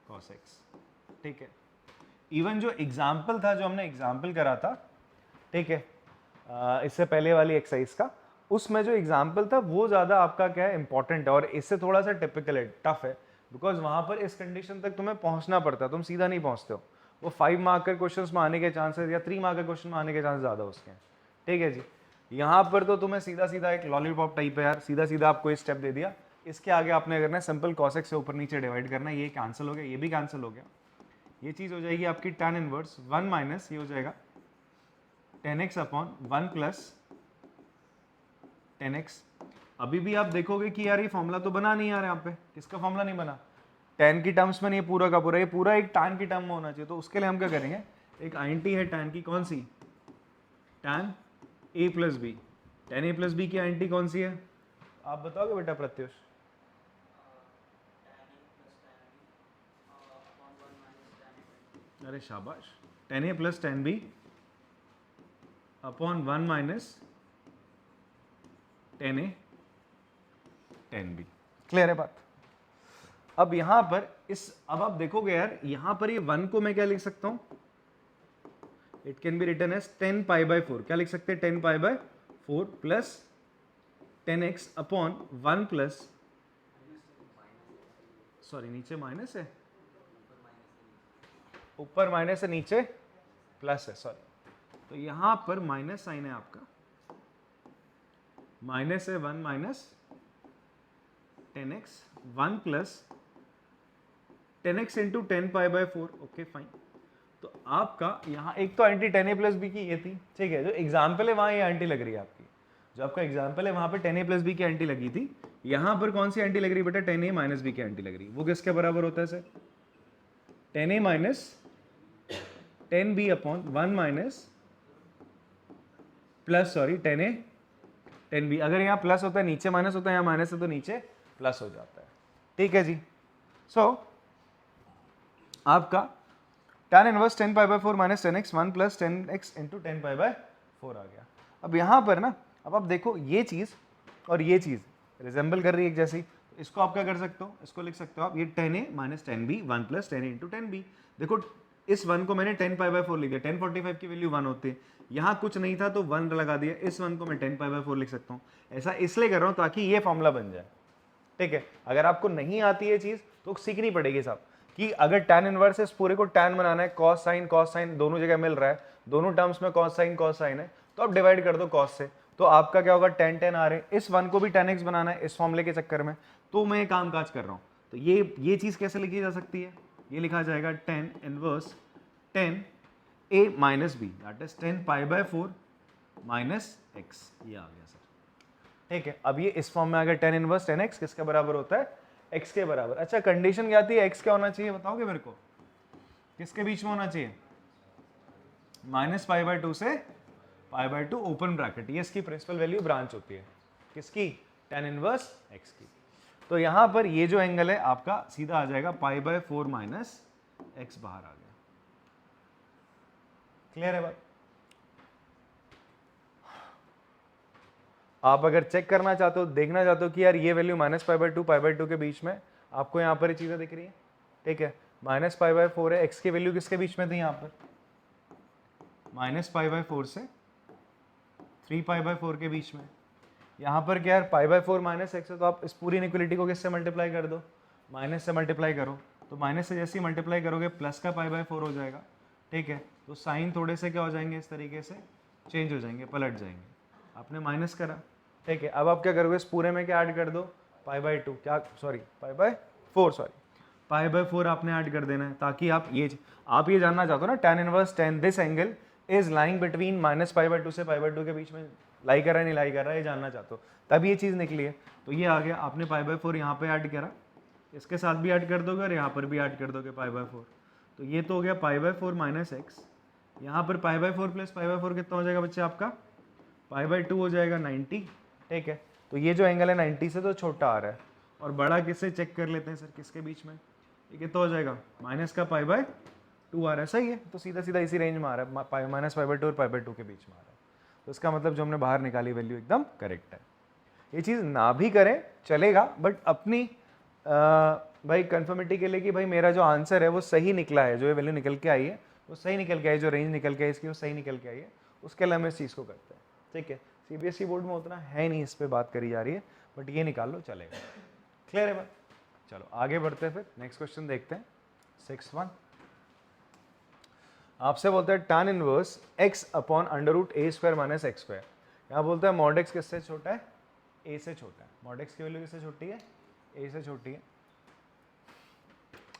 [SPEAKER 1] cos x, ठीक है। इवन जो एग्जाम्पल था, जो हमने एग्जाम्पल करा था, ठीक है, इससे पहले वाली एक्सरसाइज का, उसमें जो एग्जाम्पल था वो ज़्यादा आपका क्या है इंपॉर्टेंट है, और इससे थोड़ा सा टिपिकल है, टफ है, बिकॉज वहाँ पर इस कंडीशन तक तुम्हें पहुँचना पड़ता है, तुम सीधा नहीं पहुँचते हो। वो 5 मार्क के क्वेश्चन में आने के चांसेस या 3 मार्क के क्वेश्चन में आने के चांसेस ज़्यादा उसके हैं, ठीक है जी। यहाँ पर तो तुम्हें सीधा सीधा एक लॉलीपॉप टाइप है यार, सीधा सीधा आपको एक स्टेप दे दिया, इसके आगे आपने करना है सिंपल cos x से ऊपर नीचे डिवाइड करना है, ये कैंसिल हो गया, ये भी कैंसिल हो गया, ये चीज़ हो जाएगी आपकी tan इनवर्स 1 माइनस ये हो जाएगा tan x upon 1 plus tan x। अभी भी आप देखोगे कि यार ये फॉर्मूला तो बना नहीं यार, यहाँ पे किसका फॉर्मूला नहीं बना, tan की टर्म्स में नहीं, पूरा का पूरा, ये पूरा एक tan की टर्म में होना चाहिए। तो उसके लिए हम क्या करेंगे, एक आइडेंटिटी है tan की, कौन सी, tan a plus b, tan a plus b की आइडेंटिटी कौन सी है, आप बताओगे बेटा प्रत्युष। अरे शाबाश, tan a plus tan b अपॉन 1 minus tan a tan b। Clear है बात। अब यहां पर अब आप देखोगे यार, यहां पर ये 1 को मैं क्या लिख सकता हूं, it can be written as 10 pi by 4, क्या लिख सकते हैं 10 pi by 4 plus 10x upon 1 plus, sorry नीचे माइनस है, ऊपर माइनस है नीचे प्लस है, सॉरी। तो यहां पर माइनस साइन है आपका, माइनस है 1 minus 10x 1 plus 10x into 10 pi by 4, okay fine. तो आपका यहाँ एक तो आंटी tan a प्लस बी की ये थी, ठीक है, जो एग्जाम्पल है वहाँ ये आंटी लग रही है आपकी, जो आपका एग्जाम्पल है वहाँ पे tan a प्लस बी की आंटी लगी थी, यहाँ पर कौन सी आंटी लग रही है बेटा, tan a माइनस बी की आंटी लग रही है। वो किसके बराबर होता है sir, tan a minus 10b upon 1 minus plus, sorry tan a 10b, अगर यहाँ प्लस होता है नीचे माइनस होता है, यहाँ माइनस है तो नीचे प्लस हो जाता है, ठीक है जी। सो आपका tan inverse 10 pi by 4 minus 10x 1 plus 10x into 10 pi by 4 आ गया। अब यहाँ पर ना, अब आप देखो ये चीज़ और ये चीज़ रिजेंबल कर रही है एक जैसी, इसको आप क्या कर सकते हो, इसको लिख सकते हो आप ये 10a minus 10b 1 plus 10a into 10b। देखो इस 1 को मैंने 10π/4 लिख दिया, 1045 की वैल्यू 1 होती है, यहाँ कुछ नहीं था तो 1 लगा दिया, इस 1 को मैं 10π/4 लिख सकता हूँ। ऐसा इसलिए कर रहा हूँ ताकि ये फॉर्मूला बन जाए, ठीक है। अगर आपको नहीं आती है चीज़ तो सीखनी पड़ेगी साहब, कि अगर tan इनवर्स इस पूरे को tan बनाना है, cos sin दोनों जगह मिल रहा है, दोनों टर्म्स में cos sin है, तो आप डिवाइड कर दो cos से, तो आपका क्या होगा tan आ रहे हैं। इस 1 को भी tan x बनाना है इस फॉर्मूले के चक्कर में, तो मैं काम काज कर रहा हूँ। तो ये चीज़ कैसे लिखी जा सकती है, ये लिखा जाएगा tan inverse 10a minus b that is 10π/4 minus x, ये आ गया सर, ठीक है। अब ये इस फॉर्म में अगर tan इनवर्स 10x किसके बराबर होता है, x के बराबर। अच्छा कंडीशन क्या आती है, x क्या होना चाहिए बताओगे मेरे को, किसके बीच में होना चाहिए, -π/2 से π/2 ओपन ब्रैकेट, ये इसकी प्रिंसिपल वैल्यू ब्रांच होती है, किसकी, tan इनवर्स x की। तो यहां पर ये जो एंगल है आपका सीधा आ जाएगा π/4 माइनस x, बाहर आ गया। क्लियर है बात। आप अगर चेक करना चाहते हो, देखना चाहते हो कि यार ये वैल्यू -π/2 के बीच में, आपको यहाँ पर ये चीज़ें दिख रही है, ठीक है। -π/4 है, x की वैल्यू किसके बीच में थी यहाँ पर, -π/4 से 3π/4 के बीच में। यहाँ पर क्या है, π/4 माइनस x है, तो आप इस पूरी इनइक्वालिटी को किससे मल्टीप्लाई कर दो, माइनस से मल्टीप्लाई करो, तो माइनस से जैसे ही मल्टीप्लाई करोगे प्लस का π/4 हो जाएगा, ठीक है। तो साइन थोड़े से क्या हो जाएंगे, इस तरीके से चेंज हो जाएंगे, पलट जाएंगे, आपने माइनस करा, ठीक है। अब आप क्या करोगे, इस पूरे में क्या ऐड कर दो, π/2 क्या, सॉरी π/4, सॉरी π/4 आपने ऐड कर देना है, ताकि आप ये जानना चाहते हो ना, tan inverse 10 this angle is lying between -π/2 से π/2 के बीच में लाई कर रहा है नहीं लाई कर रहा है, ये जानना चाहते हो, तब ये चीज़ निकली है। तो ये आ गया, आपने π/4 यहाँ पे ऐड करा, इसके साथ भी ऐड कर दोगे और यहाँ पर भी ऐड कर दोगे π/4, तो ये तो हो गया π/4 माइनस x, यहाँ पर π/4 प्लस π/4 कितना हो जाएगा बच्चे आपका, π/2 हो जाएगा 90, ठीक है। तो ये जो एंगल है 90 से तो छोटा आ रहा है, और बड़ा किससे चेक कर लेते हैं सर, किसके बीच में, ये कितना हो जाएगा, माइनस का π/2 आ रहा है, सही है। तो सीधा सीधा इसी रेंज में आ रहा है, -π/2 और π/2 के बीच में आ रहा है, तो इसका मतलब जो हमने बाहर निकाली वैल्यू एकदम करेक्ट है। ये चीज़ ना भी करें चलेगा, बट अपनी भाई कन्फर्मिटी के लिए कि भाई मेरा जो आंसर है वो सही निकला है, जो ये वैल्यू निकल के आई है वो सही निकल के आई, जो रेंज निकल के आई इसकी वो सही निकल के आई है, उसके लिए हम इस चीज़ को करते हैं, ठीक है। सीबीएसई बोर्ड में उतना है नहीं, इस पर बात करी जा रही है, बट ये निकाल लो चलेगा। क्लियर है बात। चलो आगे बढ़ते हैं, फिर नेक्स्ट क्वेश्चन देखते हैं 6.1। आपसे बोलता है tan inverse x upon √a² minus x²। यहाँ बोलता है मॉड x किससे छोटा है, a से छोटा है। मॉड x की वैल्यू किससे छोटी है, a से छोटी है।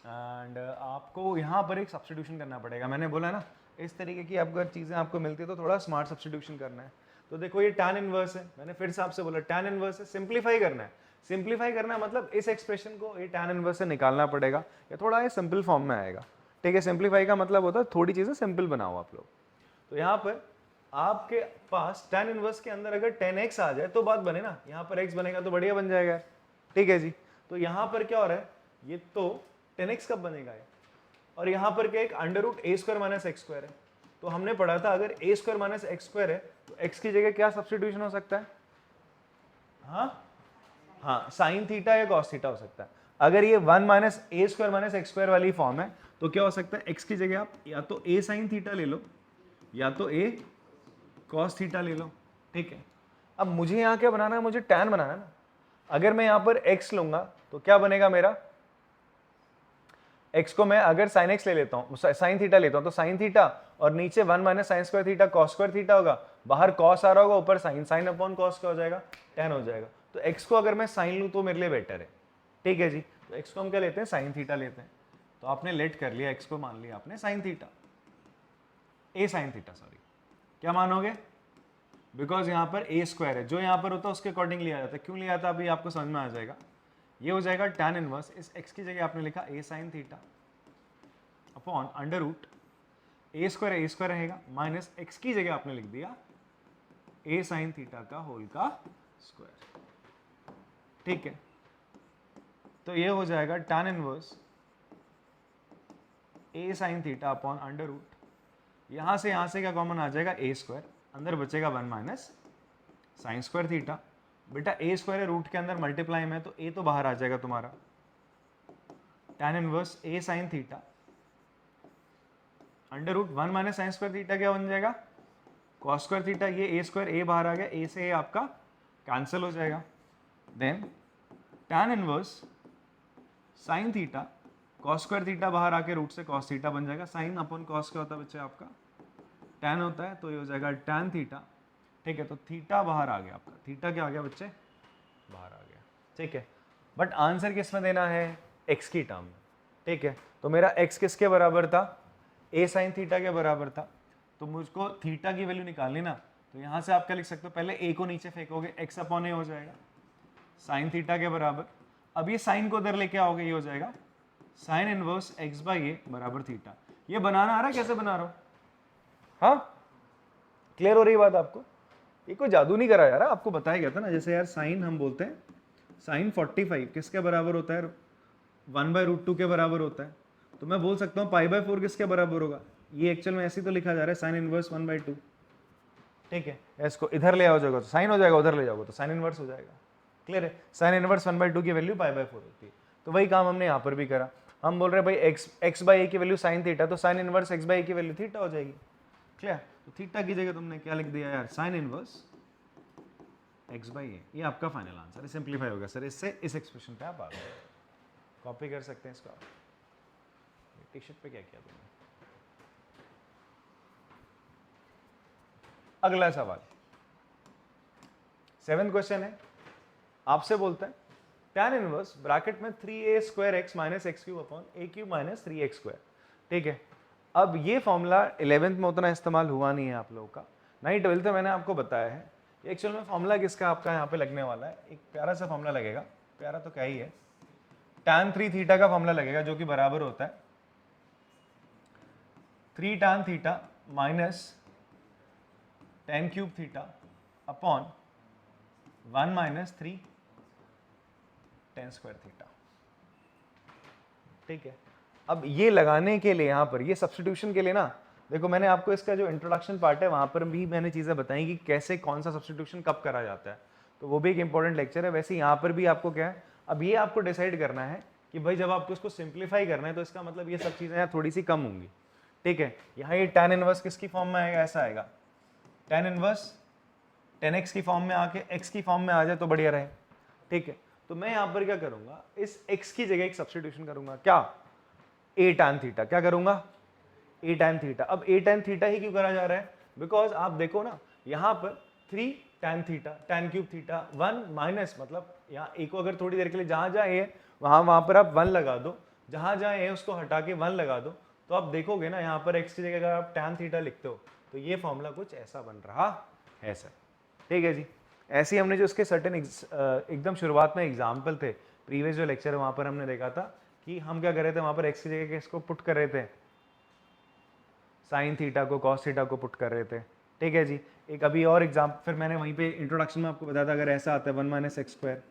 [SPEAKER 1] एंड आपको यहाँ पर एक सब्स्टिट्यूशन करना पड़ेगा, मैंने बोला ना इस तरीके की अगर चीज़ें आपको मिलती है तो थोड़ा स्मार्ट सब्स्टिट्यूशन करना है। तो देखो ये tan इनवर्स है, मैंने फिर से आपसे बोला tan इनवर्स है, सिंप्लीफाई करना है। सिंप्लीफाई करना है मतलब इस एक्सप्रेशन को ये tan इनवर्स से निकालना पड़ेगा, या थोड़ा ये सिंपल फॉर्म में आएगा, ठीक है। सिंप्लीफाई का मतलब होता है थोड़ी चीज़ें सिंपल बनाओ आप लोग। तो यहाँ पर आपके पास tan इनवर्स के अंदर अगर 10x आ जाए तो बात बने ना, यहाँ पर x बनेगा तो बढ़िया बन जाएगा, ठीक है जी। तो यहाँ पर क्या हो रहा है, ये तो 10x कब बनेगा ये, और यहाँ पर क्या एक √a² माइनस x² है। तो हमने पढ़ा था अगर a² माइनस x² है तो x की जगह क्या सब्स्टिट्यूशन हो सकता है, हाँ साइन थीटा या कॉस थीटा हो सकता है। अगर ये 1 माइनस a² माइनस x² वाली फॉर्म है तो क्या हो सकता है, x की जगह आप या तो a साइन थीटा ले लो या तो a कॉस थीटा ले लो, ठीक है। अब मुझे यहाँ क्या बनाना है, मुझे tan बनाना है ना। अगर मैं यहाँ पर x लूंगा तो क्या बनेगा मेरा, x को मैं अगर sin x ले लेता हूँ, sin थीटा लेता हूँ, तो sin थीटा और नीचे 1 minus sine square theta cos square theta होगा, बाहर cos आ रहा होगा, ऊपर sin, sin अपॉन cos क्या हो जाएगा, tan हो जाएगा। तो x को अगर मैं sin लूँ तो मेरे लिए बेटर है, ठीक है जी। तो x को हम क्या लेते हैं, sin थीटा लेते हैं। तो आपने लेट कर लिया, x को मान लिया आपने sin theta, a sin theta, sorry क्या मानोगे, बिकॉज यहाँ पर a² है, जो यहाँ पर होता है उसके अकॉर्डिंग लिया जाता है। क्यों लिया था अभी आपको समझ में आ जाएगा। ये हो जाएगा tan इनवर्स, इस x की जगह आपने लिखा a sin theta upon √a² रहेगा, माइनस x की जगह आपने लिख दिया a sin थीटा का होल का स्क्वायर, ठीक है। तो ये हो जाएगा tan inverse a sin theta upon √, यहाँ से क्या कॉमन आ जाएगा a², अंदर बचेगा 1 माइनस साइन स्क्वायर थीटा बेटा ए स्क्वायर है रूट के अंदर मल्टीप्लाई में, तो ए तो बाहर आ जाएगा तुम्हारा, tan inverse a sine theta under root 1 minus sine square theta क्या बन जाएगा, कॉस स्क्वायर थीटा। ये ए स्क्वायर ए बाहर आ गया, ए से ए आपका कैंसिल हो जाएगा। Then tan inverse sine theta, cos square theta बाहर आके रूट से कॉस थीटा बन जाएगा। साइन अपन कॉस क्या होता है बच्चे आपका, tan होता है, तो ये हो जाएगा tan थीटा। ठीक है, तो थीटा बाहर आ गया आपका, थीटा क्या आ गया बच्चे, बाहर आ गया। ठीक है, बट आंसर किस में देना है, x की टर्म में। ठीक है, तो मेरा x किसके बराबर था, a साइन थीटा के बराबर था। तो मुझको थीटा की वैल्यू निकालनी ना, तो यहाँ से आप क्या लिख सकते हो, पहले a को नीचे फेंकोगे, x अपॉन a हो जाएगा साइन थीटा के बराबर। अब ये साइन को उधर लेके आओगे, ये हो जाएगा साइन इनवर्स x बाई ए बराबर थीटा। ये बनाना आ रहा है, कैसे बना रहा हूँ, हाँ क्लियर हो रही बात आपको। ये कोई जादू नहीं करा यार, आपको बताया गया था ना। जैसे यार साइन हम बोलते हैं, साइन 45 किसके बराबर होता है, 1/√2 के बराबर होता है। तो मैं बोल सकता हूँ π/4 किसके बराबर होगा, ये एक्चुअल में ऐसे तो लिखा जा रहा है साइन इनवर्स 1/2। ठीक है, इसको इधर ले आओ जाएगा तो साइन हो जाएगा, उधर ले जाओगे तो साइन इनवर्स हो जाएगा। क्लियर है, साइन इनवर्स 1/2 की वैल्यू π/4 होती है। तो वही काम हमने यहाँ पर भी करा। हम बोल रहे हैं भाई x/a की वैल्यू साइन थीटा, तो साइन इनवर्स x/a की वैल्यू थीटा हो जाएगी। क्लियर, तो थीटा की जगह तुमने क्या लिख दिया यार, साइन इनवर्स x/a। ये आपका फाइनल आंसर है, सिंप्लीफाई हो गया सर इससे, इस एक्सप्रेशन पे आप आ गए। कॉपी कर सकते हैं इसका। टी शर्ट पे क्या किया तुमने। अगला सवाल 7th क्वेश्चन है, आपसे बोलता है tan इनवर्स ब्रैकेट में 3a square x minus x cube upon a cube minus 3x square. ठीक है, अब ये फॉर्मूला 11th में उतना इस्तेमाल हुआ नहीं है आप लोगों का, नहीं 12th में मैंने आपको बताया है। एक्चुअल में फॉर्मूला किसका आपका यहाँ पे लगने वाला है, एक प्यारा सा फॉर्मूला लगेगा, प्यारा तो क्या ही है, tan 3 थीटा का फॉर्मूला लगेगा, जो कि बराबर होता है 3 tan theta minus tan cube theta upon 1 minus 3 tan square theta. ठीक है, अब ये लगाने के लिए यहाँ पर ये सब्स्टिट्यूशन के लिए ना, देखो मैंने आपको इसका जो इंट्रोडक्शन पार्ट है वहाँ पर भी मैंने चीज़ें बताई कि कैसे कौन सा सब्स्टिट्यूशन कब करा जाता है, तो वो भी एक इंपॉर्टेंट लेक्चर है। वैसे यहाँ पर भी आपको क्या है, अब ये आपको डिसाइड करना है कि भाई जब आपको इसको सिंप्लीफाई करना है तो इसका मतलब ये सब चीज़ें थोड़ी सी कम होंगी। ठीक है, यहाँ ये tan इनवर्स किसकी फॉर्म में आएगा, ऐसा आएगा tan इनवर्स tan x की फॉर्म में आके x की फॉर्म में आ जाए तो बढ़िया रहे। ठीक है, तो मैं यहाँ पर क्या करूँगा, इस x की जगह एक सब्स्टिट्यूशन करूँगा, क्या a tan थीटा, क्या करूँगा a tan थीटा। अब a tan थीटा ही क्यों करा जा रहा है, बिकॉज आप देखो ना यहाँ पर 3 tan theta tan cube theta 1 minus, मतलब यहाँ a को अगर थोड़ी देर के लिए जहाँ जहाँ a है वहाँ पर आप 1 लगा दो, जहाँ जहाँ a है उसको हटा के 1 लगा दो, तो आप देखोगे ना यहाँ पर x की जगह अगर आप tan थीटा लिखते हो तो ये फॉर्मूला कुछ ऐसा बन रहा है सर। ठीक है जी, ऐसे ही हमने जो उसके सर्टेन एकदम शुरुआत में एग्जाम्पल थे, प्रीवियस जो लेक्चर है वहाँ पर हमने देखा था कि हम क्या कर रहे थे, वहाँ पर x की जगह किसको पुट कर रहे थे, साइन थीटा को कॉस थीटा को पुट कर रहे थे। ठीक है जी, एक अभी और एग्जाम, फिर मैंने वहीं पे इंट्रोडक्शन में आपको बताया था अगर ऐसा आता है 1 minus x square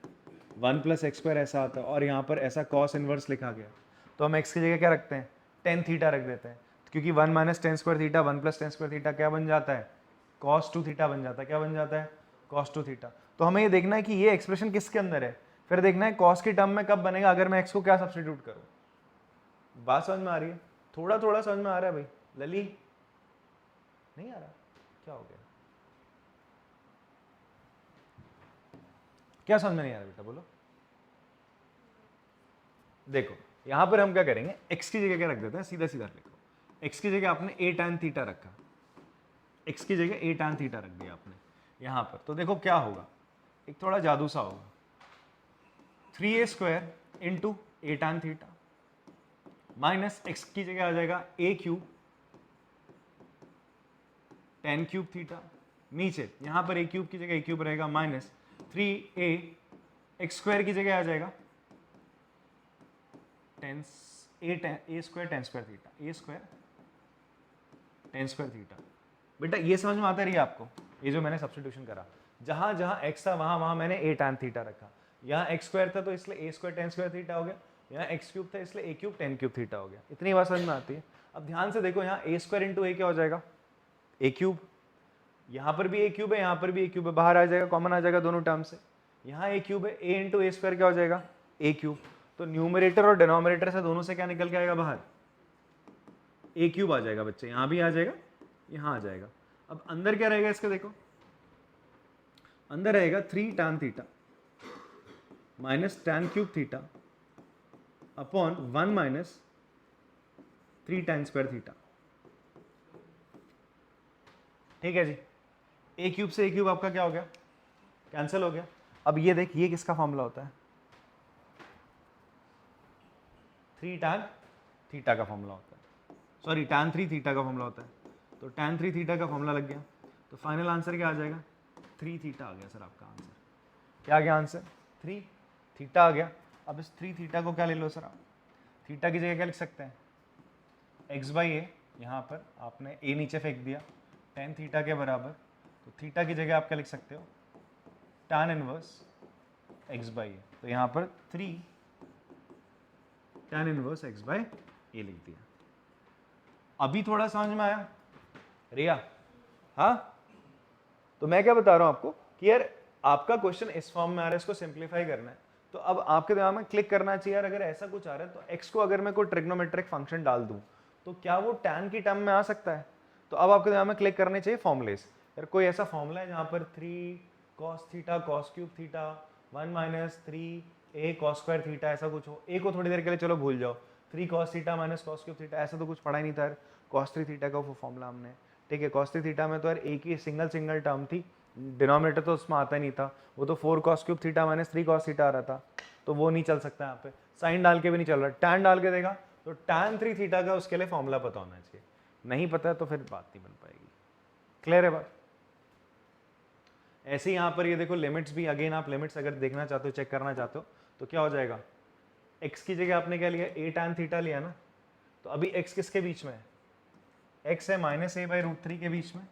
[SPEAKER 1] 1 plus x square ऐसा आता है और यहाँ पर ऐसा कॉस इनवर्स लिखा गया, तो हम x की जगह क्या रखते हैं, टेन थीटा रख देते हैं, क्योंकि 1 minus ten square theta 1 plus ten square theta क्या बन जाता है, कॉस 2 थीटा बन जाता है। क्या बन जाता है, कॉस 2 थीटा। तो हमें ये देखना है कि ये एक्सप्रेशन किसके अंदर है, फिर देखना है कॉस की टर्म में कब बनेगा, अगर मैं x को क्या सब्स्टिट्यूट करूँ। बात समझ में आ रही है, थोड़ा थोड़ा समझ में आ रहा है भाई, लली नहीं आ रहा, क्या हो गया, क्या समझ में नहीं आ रहा बेटा, बोलो। देखो यहां पर हम क्या करेंगे, x की जगह क्या रख देते हैं, सीधा सीधा लिखो, x की जगह आपने a tan थीटा रखा, x की जगह a tan थीटा रख दिया आपने यहां पर, तो देखो क्या होगा, एक थोड़ा जादू सा होगा, 3a square into a tan theta minus x की जगह आ जाएगा a cube tan cube theta, नीचे यहां पर a क्यूब की जगह a क्यूब रहेगा माइनस 3a x स्क्वायर की जगह आ जाएगा a square tan square theta, a square tan square theta. बेटा ये समझ में आता रही है आपको, ये जो मैंने सब्स्टिट्यूशन करा, जहां जहां x था वहां वहां मैंने a tan थीटा रखा, यहाँ x स्क्वायर था तो इसलिए a square tan square theta हो गया, यहाँ x क्यूब था इसलिए a cube tan cube theta हो गया। इतनी बात समझ में आती है। अब ध्यान से देखो, यहाँ a स्क्वायर इंटू a क्या हो जाएगा, a क्यूब, यहाँ पर भी a क्यूब है, यहाँ पर भी a क्यूब है, बाहर आ जाएगा, कॉमन आ जाएगा दोनों टर्म से, यहाँ a क्यूब है, a इंटू ए स्क्वायर क्या हो जाएगा a क्यूब। तो न्यूमरेटर और डिनोमिनेटर से दोनों से क्या निकल के आएगा बाहर, a क्यूब आ जाएगा बच्चे, यहाँ भी आ जाएगा, यहाँ आ जाएगा। अब अंदर क्या रहेगा इसके, देखो अंदर रहेगा 3 tan theta minus tan cube theta upon 1 minus 3 tan square theta. ठीक है जी, ए क्यूब से ए क्यूब आपका क्या हो गया, कैंसिल हो गया। अब ये देख, ये किसका फॉर्मूला होता है, 3 tan थीटा का फॉर्मूला होता है, सॉरी tan 3 थीटा का फॉर्मूला होता है। तो tan 3 थीटा का फॉर्मूला लग गया, तो फाइनल आंसर क्या आ जाएगा, 3 थीटा आ गया सर आपका आंसर। क्या आ गया आंसर, 3 थीटा आ गया। अब इस 3 थीटा को क्या ले लो सर आप, थीटा की जगह क्या लिख सकते हैं, एक्स बाई ए, यहाँ पर आपने ए नीचे फेंक दिया, tan थीटा के बराबर, तो थीटा की जगह आप क्या लिख सकते हो, tan इनवर्स एक्स बाई ए। तो यहाँ पर 3 tan इनवर्स एक्स बाई ए लिख दिया। अभी थोड़ा समझ में आया रिया, हाँ? तो मैं क्या बता रहा हूँ आपको कि यार आपका क्वेश्चन इस फॉर्म में आ रहा है, इसको सिंप्लीफाई करना है, तो अब आपके दिमाग में क्लिक करना चाहिए यार, अगर ऐसा कुछ आ रहा है तो x को अगर मैं कोई ट्रिग्नोमेट्रिक फंक्शन डाल दूं तो क्या वो tan की टर्म में आ सकता है। तो अब आपके दिमाग में क्लिक करने चाहिए फॉर्मूलेस, यार कोई ऐसा फॉर्मूला है जहाँ पर 3 cos theta cos cube theta 1 minus 3a cos square theta, ऐसा कुछ हो। a को थोड़ी देर के लिए चलो भूल जाओ, 3 cos theta minus cos cube theta, ऐसा तो कुछ पढ़ा ही नहीं था यार, cos 3 थीटा का वो फॉर्मूला हमने, ठीक है। cos 3 थीटा में तो यार एक ही सिंगल टर्म थी, डिनोमिनेटर तो उसमें आता ही नहीं था, वो तो 4 cos cube theta minus 3 cos theta आ रहा था, तो वो नहीं चल सकता यहाँ पे। साइन डाल के भी नहीं चल रहा, tan डाल के देगा तो tan 3 थीटा का उसके लिए फॉर्मूला पता होना चाहिए, नहीं पता है तो फिर बात नहीं बन पाएगी। क्लियर है बात? ऐसे ही यहाँ पर ये देखो लिमिट्स भी, अगेन आप लिमिट्स अगर देखना चाहते हो, चेक करना चाहते हो, तो क्या हो जाएगा, x की जगह आपने क्या लिया, a tan थीटा लिया ना, तो अभी x किसके बीच में है, x है माइनस a बाई रूट 3 के बीच में,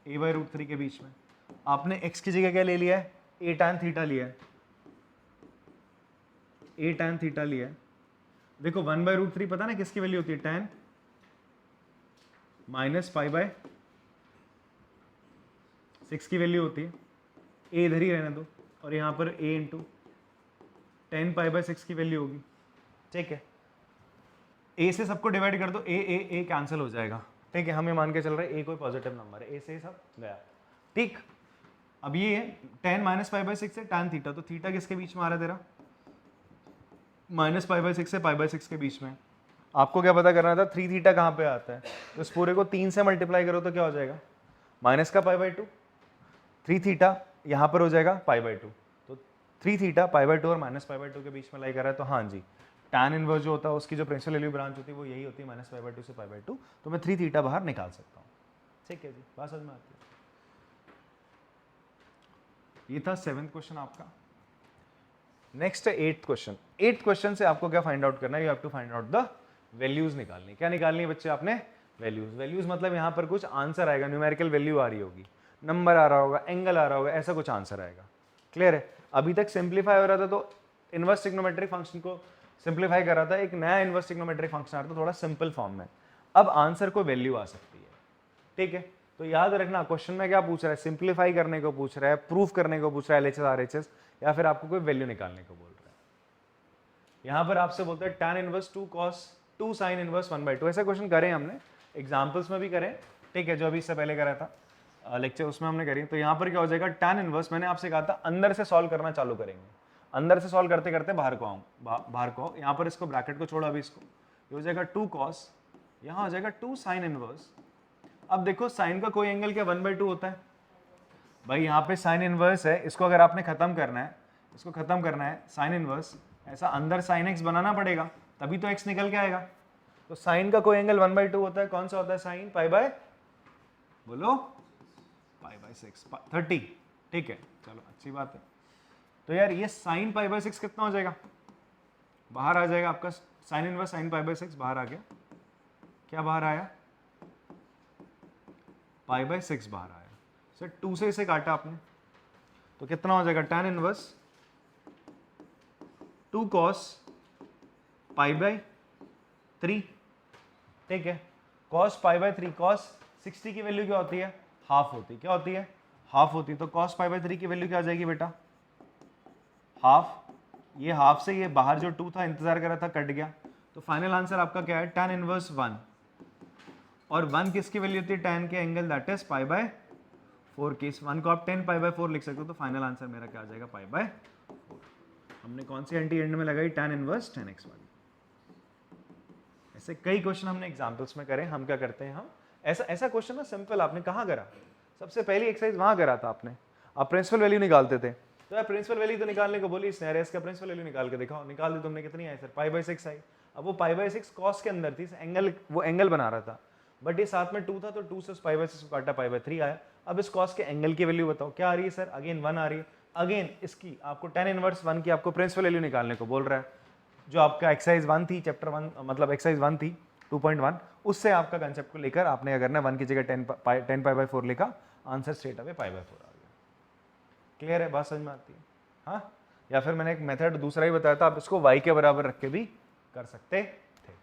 [SPEAKER 1] a बाई रूट 3 के बीच में। आपने x की जगह क्या ले लिया है, a tan थीटा लिया है, a tan थीटा लिया है। देखो 1 बाई रूट 3 पता ना किसकी वैल्यू होती है, tan माइनस पाई बाय 6 की वैल्यू होती है, a इधर ही रहने दो, और यहाँ पर a into ten pi by 6 की वैल्यू होगी, ठीक है। a से सबको डिवाइड कर दो, a कैंसिल हो जाएगा, ठीक है। हमें मान के चल रहा है a कोई पॉजिटिव नंबर है, a से सब गया, ठीक। अब ये है टेन माइनस पाई बाय 6 है tan थीटा, तो थीटा किसके बीच में आ रहा है तेरा, माइनस पाई बाय 6 से पाई बाय 6 के बीच में। आपको क्या पता करना था, 3 थीटा कहाँ पे आता है, तो इस पूरे को 3 से मल्टीप्लाई करो तो क्या हो जाएगा, माइनस का पाई बाय 2, 3 थीटा यहाँ पर हो जाएगा पाई बाय 2, तो 3 थीटा पाई बाय 2 और माइनस पाई बाय 2 के बीच में लाई कर रहा है। तो हाँ जी, tan इनवर्स जो होता है उसकी जो प्रिंसिपल वैल्यू ब्रांच होती है वो यही होती है, माइनस पाई बाय 2 से पाई बाय 2, तो मैं 3 थीटा बाहर निकाल सकता हूँ, ठीक है जी, बात समझ में आती है। ये था 7th क्वेश्चन आपका। नेक्स्ट है 8th क्वेश्चन। 8th क्वेश्चन से आपको क्या फाइंड आउट करना है, you have to find out the values निकालनी। क्या निकालनी है बच्चे आपने, वैल्यूज। वैल्यूज मतलब यहाँ पर कुछ आंसर आएगा, न्यूमेरिकल वैल्यू आ रही होगी, नंबर आ रहा होगा, एंगल आ रहा होगा, ऐसा कुछ आंसर आएगा। क्लियर है? अभी तक सिंप्लीफाई हो रहा था तो इनवर्स ट्रिग्नोमेट्रिक फंक्शन को सिंप्लीफाई कर रहा था, एक नया इनवर्स ट्रिग्नोमेट्रिक फंक्शन आ रहा था थोड़ा सिंपल फॉर्म में। अब आंसर को वैल्यू आ सकती है, ठीक है। तो याद रखना क्वेश्चन में क्या पूछ रहा है, सिंप्लीफाई करने को पूछ रहा है, प्रूफ करने को पूछ रहा है, एलएचएस आरएचएस, या फिर आपको कोई वैल्यू निकालने को बोल रहा है। यहाँ पर आपसे बोलते हैं tan inverse 2 cos 2 sin inverse 1/2। ऐसा क्वेश्चन करें हमने, एग्जाम्पल्स में भी करें, ठीक है, जो अभी इससे पहले करा था लेक्चर उसमें हमने करी। तो यहाँ पर क्या हो जाएगा, tan इनवर्स, मैंने आपसे कहा था अंदर से सॉल्व करना चालू करेंगे, अंदर से सॉल्व करते करते बाहर को आऊँ, बाहर को यहाँ पर इसको ब्रैकेट को छोड़ो, अभी इसको, ये हो जाएगा 2 cos, यहाँ हो जाएगा 2 sin इनवर्स। अब देखो साइन का कोई एंगल क्या 1/2 होता है भाई, यहाँ पे साइन इनवर्स है, इसको अगर आपने खत्म करना है, इसको खत्म करना है साइन इनवर्स, ऐसा अंदर साइन एक्स बनाना पड़ेगा, तभी तो एक्स निकल के आएगा। तो साइन का कोई एंगल 1/2 होता है, कौन सा होता है, साइन पाई बाय, बोलो पाई बाय 6 30, ठीक है, चलो अच्छी बात है। तो यार ये साइन पाई बाय 6 कितना हो जाएगा, बाहर आ जाएगा आपका, sine inverse sine pi by 6 बाहर आ गया, क्या बाहर आया, पाई बाय 6 बाहर आया। सर 2 से इसे काटा आपने तो कितना हो जाएगा, tan inverse 2 cos pi by 3, ठीक है। cos पाई बाय 3, cos 60 की वैल्यू क्या होती है, हाफ होती है, क्या होती है, हाफ होती तो cos पाई बाई 3 की वैल्यू क्या आ जाएगी बेटा, हाफ। ये हाफ से ये बाहर जो 2 था इंतजार कर रहा था, कट गया, तो फाइनल आंसर आपका क्या है, tan इनवर्स 1। और 1 किसकी वैल्यू होती है, tan के angle, that is pi by 4 की। इस 1 को आप 10 पाई बाय 4 लिख सकते हो, तो फाइनल आंसर मेरा क्या आ जाएगा, पाई बाय 4। हमने कौन सी एंटी एंड में लगाई, tan इनवर्स 10x वाली। ऐसे कई क्वेश्चन हमने एग्जांपल्स में करे। हम क्या करते हैं, हम ऐसा क्वेश्चन ना सिंपल आपने कहाँ करा, सबसे पहली एक्सरसाइज वहां करा था आपने, आप प्रिंसिपल वैल्यू निकालते थे, तो यार प्रिंसिपल वैल्यू तो निकालने को बोली इसने, अरे इसका प्रिंसिपल वैल्यू निकाल के दिखाओ, निकाल दी तुमने, कितनी आई सर, पाई बाय 6 आई। अब वो पाई बाय 6 कॉस के अंदर थी, एंगल, वो एंगल बना रहा था, बट ये साथ में 2 था, तो 2 से पाई बाय 6 काटा, पाई बाय 3 आया। अब इस कॉस के एंगल की वैल्यू बताओ क्या आ रही है सर, अगेन 1 आ रही है। अगेन इसकी आपको tan इनवर्स 1 की आपको प्रिंसिपल वैल्यू निकालने को बोल रहा है, जो आपका एक्सरसाइज 1 थी, चैप्टर 1 मतलब एक्सरसाइज 1 थी 2.1, उससे आपका कंसेप्ट को लेकर आपने क्या करना है, 1 की जगह 10 पाई बाय 4 लिखा, answer straight away pi by 4 आ गया। क्लियर है, बात समझ में आती है, हाँ। या फिर मैंने एक मेथड दूसरा ही बताया था, आप इसको y के बराबर रख के भी कर सकते थे,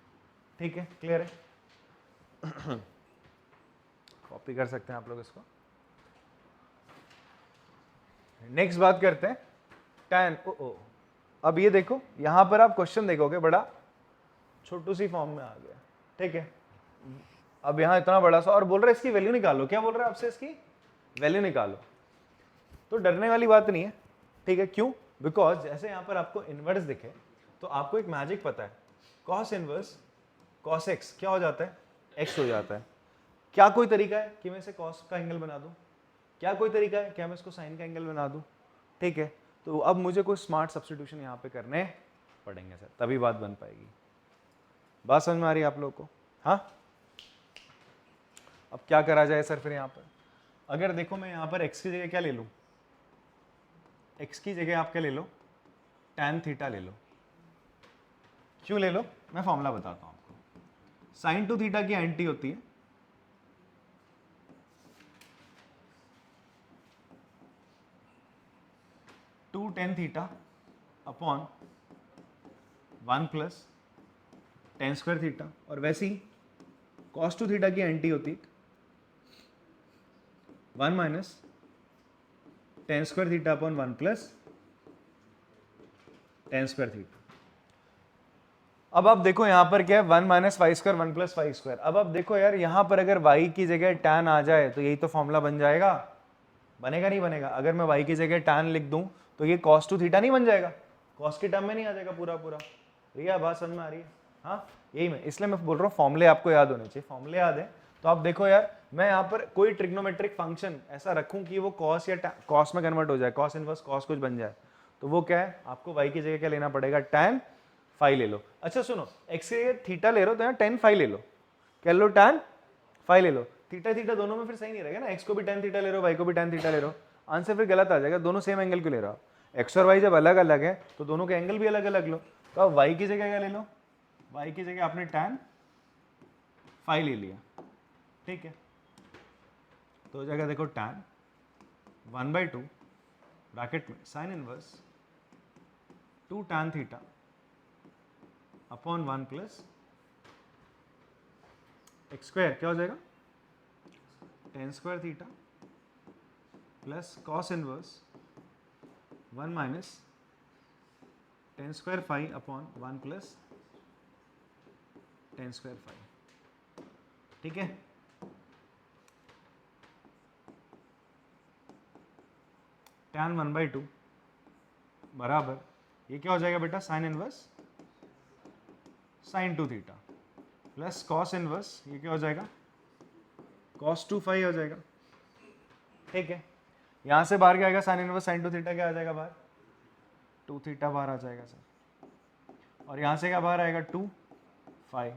[SPEAKER 1] ठीक है, क्लियर है। कॉपी कर सकते हैं आप लोग इसको। नेक्स्ट बात करते हैं tan, अब ये देखो यहां पर आप क्वेश्चन देखोगे, बड़ा छोटू सी फॉर्म में आ गया, ठीक है। अब यहां इतना बड़ा सा, और बोल रहा है इसकी वैल्यू निकालो, क्या बोल रहा है आपसे, इसकी वैल्यू निकालो। तो डरने वाली बात नहीं है, ठीक है, क्यों, बिकॉज जैसे यहां पर आपको इनवर्स दिखे, तो आपको एक मैजिक पता है, कॉस इनवर्स कॉस एक्स क्या हो जाता है, एक्स हो जाता है। क्या कोई तरीका है कि मैं इसे कॉस का एंगल बना दूं, क्या कोई तरीका है क्या मैं इसको साइन का एंगल बना दूं, ठीक है। तो अब मुझे कोई स्मार्ट सब्स्टिट्यूशन यहाँ पे करने पड़ेंगे सर, तभी बात बन पाएगी। बात समझ में आ रही है आप लोगों को, हाँ। अब क्या करा जाए सर फिर यहाँ पर, अगर देखो मैं यहाँ पर x की जगह क्या ले लूँ, x की जगह आप क्या ले लो, tan थीटा ले लो। क्यों ले लो, मैं फॉर्मूला बताता हूँ आपको। sin 2 थीटा की एंटी होती है 2 tan theta upon 1 plus tan square theta, और वैसे ही cos 2 थीटा की एंटी होती है 1 minus tan square theta upon 1 plus tan square theta. अब आप देखो यहाँ पर क्या है, 1 minus y square 1 plus y square. अब आप देखो यार यहाँ पर अगर y की जगह tan आ जाए तो यही तो फॉर्मूला बन जाएगा, बनेगा नहीं बनेगा। अगर मैं y की जगह tan लिख दूं तो ये cos 2 थीटा नहीं बन जाएगा, cos की टर्म में नहीं आ जाएगा पूरा पूरा। भैया बात समझ में आ रही है, हाँ। यही मैं इसलिए मैं बोल रहा हूँ फॉर्मूले आपको याद होने चाहिए, फॉर्मूले याद है तो आप देखो यार, मैं यहाँ पर कोई ट्रिग्नोमेट्रिक फंक्शन ऐसा रखूं कि वो cos या cos में कन्वर्ट हो जाए, cos इनवर्स cos कुछ बन जाए, तो वो क्या है, आपको y की जगह क्या लेना पड़ेगा, tan फाई ले लो। अच्छा सुनो, x के थीटा ले रहे हो तो यहाँ tan फाई ले लो, क्या लो, tan फाई ले लो। थीटा थीटा दोनों में फिर सही नहीं रहेगा ना, x को भी tan थीटा ले रहे हो, y को भी tan थीटा ले रहे हो, आंसर फिर गलत आ जाएगा। दोनों सेम एंगल क्यों ले रहे हो, x और y जब अलग अलग है तो दोनों के एंगल भी अलग अलग लो। तो अब y की जगह क्या ले लो, y की जगह आपने tan फाई ले लिया, ठीक है। तो जगह देखो tan 1/2 ब्रैकेट में sine inverse 2 tan theta upon 1 plus x square, क्या हो जाएगा, tan square theta plus cos inverse 1 minus tan square phi upon 1 plus tan square phi, ठीक है। tan 1/2 बराबर ये क्या हो जाएगा बेटा, sine inverse sin 2 theta plus cos inverse, ये क्या हो जाएगा, cos 2 फाई हो जाएगा, ठीक है। यहां से बाहर क्या आएगा, साइन इनवर्स sin 2 थीटा क्या आ जाएगा बाहर, 2 थीटा बाहर आ जाएगा सर, और यहां से क्या बाहर आएगा, 2 फाई।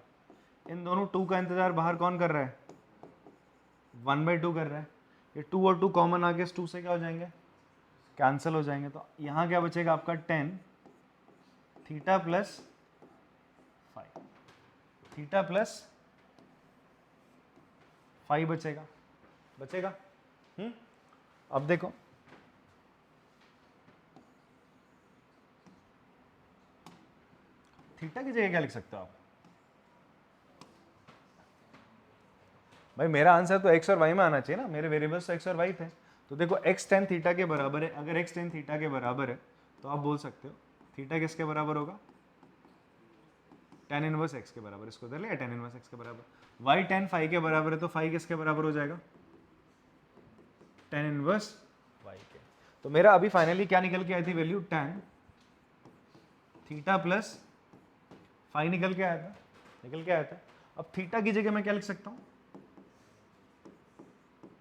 [SPEAKER 1] इन दोनों 2 का इंतजार बाहर कौन कर रहा है, 1/2 कर रहा है। ये 2 और 2 कॉमन आके इस 2 से क्या हो जाएंगे, कैंसिल हो जाएंगे। तो यहाँ क्या बचेगा आपका, tan theta plus phi, theta plus phi बचेगा, बचेगा। अब देखो थीटा की जगह क्या लिख सकते हो आप, भाई मेरा आंसर तो x और y में आना चाहिए ना, मेरे वेरिएबल्स तो x और y थे, तो देखो x tan थीटा के बराबर है, अगर x tan थीटा के बराबर है तो आप बोल सकते हो थीटा किसके बराबर होगा, tan इनवर्स x के बराबर, इसको इधर ले tan इनवर्स x के बराबर। y tan फाई के बराबर है तो फाई किसके बराबर हो जाएगा, tan इनवर्स y के। तो मेरा अभी फाइनली क्या निकल के आई थी value, tan theta plus phi निकल के आया था। अब थीटा की जगह मैं क्या लिख सकता हूँ,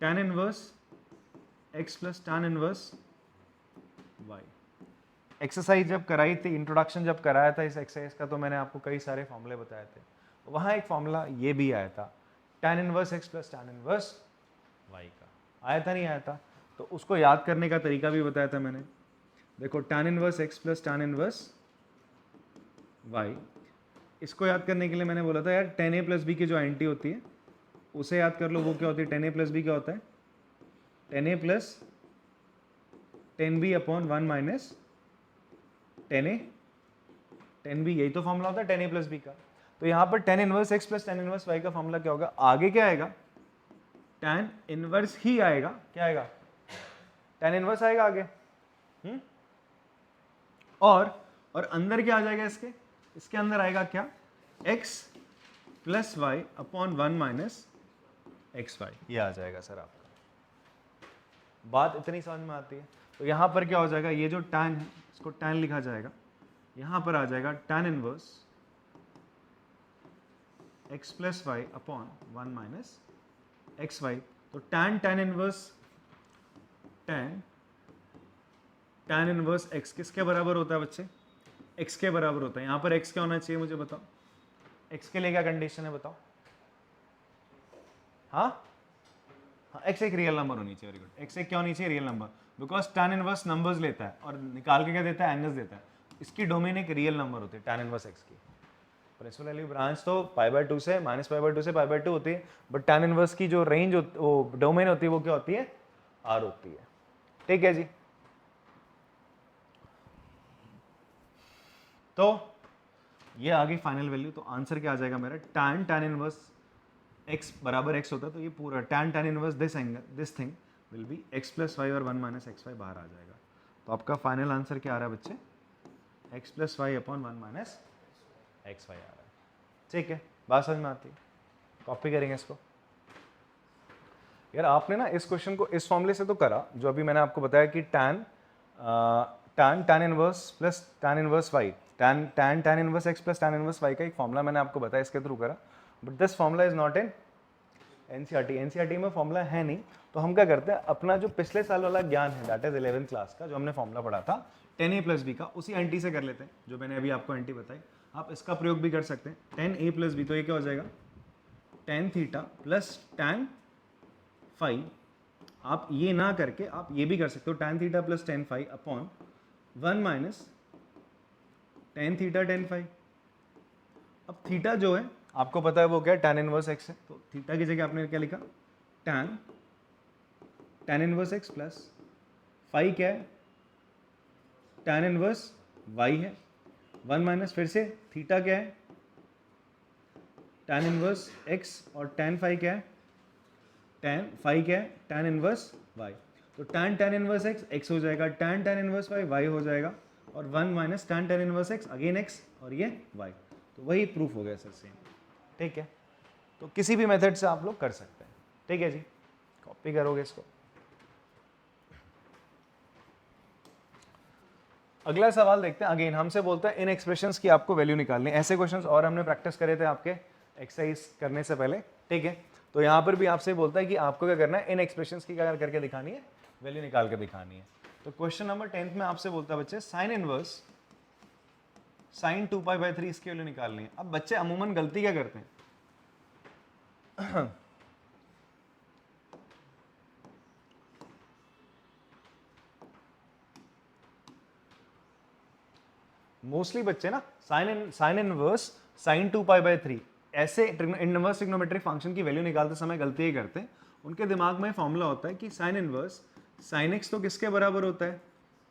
[SPEAKER 1] tan inverse x plus tan inverse y। Exercise जब कराई थी, इंट्रोडक्शन जब कराया था इस एक्सरसाइज का, तो मैंने आपको कई सारे फॉर्मूले बताए थे, वहाँ एक फॉर्मूला ये भी आया था tan inverse x plus tan inverse y का, आया था नहीं आया था, तो उसको याद करने का तरीका भी बताया था मैंने। देखो tan inverse x plus tan inverse y, इसको याद करने के लिए मैंने बोला था यार tan a प्लस बी की जो एंटी होती है उसे याद कर लो, वो क्या होती है, tan a प्लस बी क्या होता है, tan a plus tan b अपॉन 1 minus tan a tan b, यही तो फॉर्मूला होता है tan a प्लस बी का। तो यहाँ पर tan inverse x plus tan inverse y का फॉर्मूला क्या होगा, आगे क्या आएगा, tan इनवर्स ही आएगा, क्या आएगा, tan इनवर्स आएगा आगे। और अंदर क्या आ जाएगा इसके अंदर आएगा क्या, x plus y upon 1 minus x y, ये आ जाएगा सर आपका। बात इतनी समझ में आती है। तो यहाँ पर क्या हो जाएगा, ये जो tan है इसको tan लिखा जाएगा, यहाँ पर आ जाएगा tan inverse x plus y upon 1 minus x y. तो tan inverse tan inverse x किसके बराबर होता है बच्चे, x के बराबर होता है। यहाँ पर x क्या होना चाहिए मुझे बताओ, x के लिए क्या कंडीशन है बताओ, हाँ x एक रियल नंबर होनी चाहिए, वेरी गुड। x एक क्या होनी चाहिए, real number, because tan inverse numbers लेता है और निकाल के क्या देता है, एंगल्स देता है। इसकी डोमेन एक रियल नंबर होती है tan इनवर्स x की। प्रिंसिपल वैल्यू ब्रांच तो π/2 से -π/2 से π/2 होती है, बट tan इनवर्स की जो रेंज वो डोमेन होती है वो क्या होती है, r होती है। ठीक है जी। तो ये आ गई फाइनल वैल्यू। तो आंसर क्या आ जाएगा मेरा, tan इनवर्स x बराबर x होता है तो ये पूरा tan inverse this thing will be x plus y और 1 माइनस एक्स वाई बाहर आ जाएगा। तो आपका फाइनल आंसर क्या आ रहा है बच्चे, x plus y upon 1 minus x y आ रहा है। ठीक है, बात समझ में आती है। कॉपी करेंगे इसको। यार आपने ना इस क्वेश्चन को इस फॉर्मूले से तो करा जो अभी मैंने आपको बताया कि tan inverse plus tan inverse y, tan inverse x plus tan inverse y का एक फॉर्मूला मैंने आपको बताया, इसके थ्रू करा। But this formula is not in NCERT में फॉर्मूला है नहीं। तो हम क्या करते हैं, अपना जो पिछले साल वाला ज्ञान है दैट इज 11th क्लास का, जो हमने फॉर्मूला पढ़ा था tan a प्लस बी का, उसी एंटी से कर लेते हैं जो मैंने अभी आपको एंटी बताई। आप इसका प्रयोग भी कर सकते हैं, tan a प्लस बी, तो ये क्या हो जाएगा, tan theta plus tan phi. आप ये ना करके आप ये भी कर सकते हो, tan theta plus tan phi upon 1 minus tan theta tan phi. अब थीटा जो है आपको पता है वो क्या है, tan इनवर्स x है, तो थीटा की जगह आपने क्या लिखा, tan inverse x plus phi क्या है, tan इनवर्स y है, 1 माइनस फिर से थीटा क्या है, tan इनवर्स x, और tan फाई क्या है, tan फाई क्या है, tan इनवर्स y। तो tan इनवर्स x हो जाएगा, tan इनवर्स y हो जाएगा, और 1 minus tan inverse x again x, और ये y। तो वही प्रूफ हो गया सर सेम। ठीक है, तो किसी भी मेथड से आप लोग कर सकते हैं। ठीक है जी, कॉपी करोगे इसको। अगला सवाल देखते हैं। अगेन हमसे बोलता है इन एक्सप्रेशंस की आपको वैल्यू निकालनी है। ऐसे क्वेश्चंस और हमने प्रैक्टिस करे थे आपके एक्सरसाइज करने से पहले। ठीक है, तो यहाँ पर भी आपसे बोलता है कि आपको क्या करना है, इन एक्सप्रेशंस की क्या करके दिखानी है, वैल्यू निकाल के दिखानी है। तो क्वेश्चन नंबर 10 में आपसे बोलता है बच्चे साइन इनवर्स साइन 2π/3 इसकी वैल्यू निकालनी है। अब बच्चे अमूमन गलती क्या करते हैं, मोस्टली बच्चे ना साइन इनवर्स साइन 2π/3 ऐसे इनवर्स ट्रिग्नोमेट्रिक फंक्शन की वैल्यू निकालते समय गलती ही करते हैं। उनके दिमाग में फॉर्मूला होता है कि साइन इनवर्स साइन x तो किसके बराबर होता है,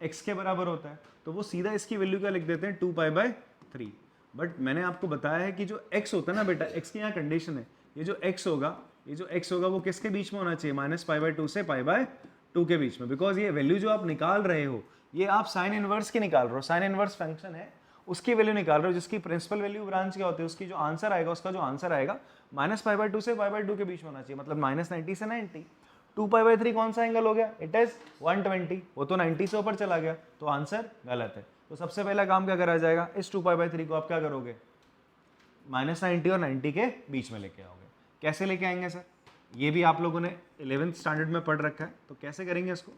[SPEAKER 1] x के बराबर होता है, तो वो सीधा इसकी वैल्यू क्या लिख देते हैं 2π/3। बट मैंने आपको बताया है कि जो x होता है ना बेटा, x की यहाँ कंडीशन है, ये जो x होगा वो किसके बीच में होना चाहिए, -π/2 से π/2 2 के बीच में, बिकॉज ये वैल्यू जो आप निकाल रहे हो ये आप साइन इनवर्स की निकाल रहे हो, साइन इनवर्स फंक्शन है उसकी वैल्यू निकाल रहे हो, जिसकी प्रिंसिपल वैल्यू ब्रांच क्या होती है, उसकी जो आंसर आएगा, उसका जो आंसर आएगा -π/2 से π/2 के बीच में होना चाहिए, मतलब -90 से 90। 2π/3 कौन सा एंगल हो गया, इट इज 120, वो तो 90 से ऊपर चला गया, तो आंसर गलत है। तो सबसे पहला काम क्या करा जाएगा, इस 2π/3 को आप क्या करोगे, -90 और 90 के बीच में लेके आओगे। कैसे लेके आएंगे सर, ये भी आप लोगों ने 11th स्टैंडर्ड में पढ़ रखा है, तो कैसे करेंगे इसको,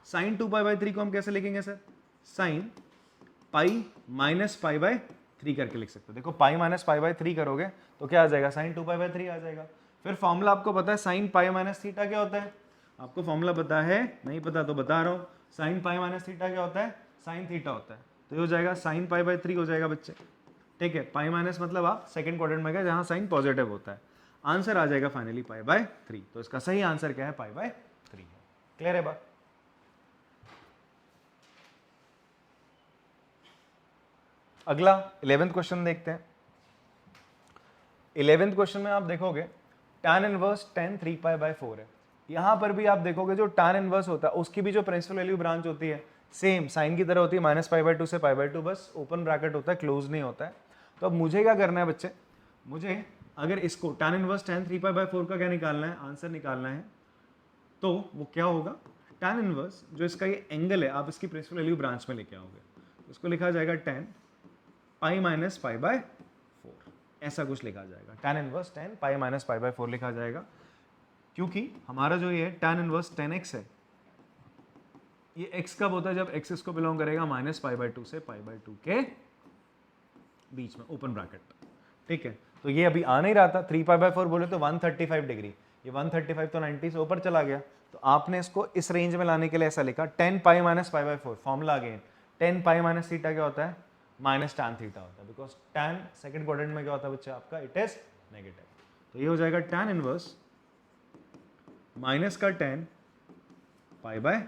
[SPEAKER 1] साइन 2π/3 को हम कैसे लिखेंगे सर, साइन पाई -π/3 करके लिख सकते हो। देखो पाई -π/3 करोगे तो क्या आ जाएगा, साइन 2π/3 आ जाएगा। फिर फॉर्मूला आपको पता है साइन पाई माइनस थीटा क्या होता है, आपको फॉर्मूला पता है, नहीं पता तो बता रहा हूँ, साइन पाई माइनस थीटा क्या होता है, साइन थीटा होता है, तो ये हो जाएगा साइन π/3 हो जाएगा बच्चे, ठीक है। पाई माइनस मतलब आप सेकंड क्वाड्रेंट में गए जहाँ साइन पॉजिटिव होता है, आंसर आ जाएगा फाइनली π/3, तो इसका सही आंसर क्या है, π/3 है। क्लियर है बात। अगला 11th क्वेश्चन देखते हैं। 11th क्वेश्चन में आप देखोगे tan इनवर्स tan 3π/4 है। यहां पर भी आप देखोगे जो tan इनवर्स होता है उसकी भी जो प्रिंसिपल वैल्यू ब्रांच होती है सेम साइन की तरह होती है, -π/2 से π/2, बस ओपन ब्रैकेट होता है, क्लोज नहीं होता है। तो अब मुझे क्या करना है बच्चे, मुझे अगर इसको tan इनवर्स tan 3π/4 का क्या निकालना है, आंसर निकालना है, तो वो क्या होगा, tan इनवर्स जो इसका ये एंगल है आप इसकी प्रिंसिपल वैल्यू ब्रांच में लेके आओगे, उसको लिखा जाएगा tan पाई माइनस π/4, ऐसा कुछ लिखा जाएगा, tan inverse tan pi minus π/4 लिखा जाएगा, क्योंकि हमारा जो ये tan इनवर्स tan x है, ये x कब होता है, जब x इसको बिलोंग करेगा -π/2 से π/2 के बीच में, ओपन ब्रैकेट, ठीक है। तो ये अभी आ नहीं रहा था, 3π/4 बोले तो 135 डिग्री, ये 135 तो 90 से ऊपर चला गया, तो आपने इसको इस रेंज में लाने के लिए ऐसा लिखा, tan pi minus π/4, formula again, tan pi minus theta क्या होता है, माइनस tan थीटा होता है, बिकॉज tan सेकंड क्वाड्रेंट में क्या होता है बच्चे आपका, इट इज नेगेटिव, तो ये हो जाएगा tan इनवर्स माइनस का tan π/4।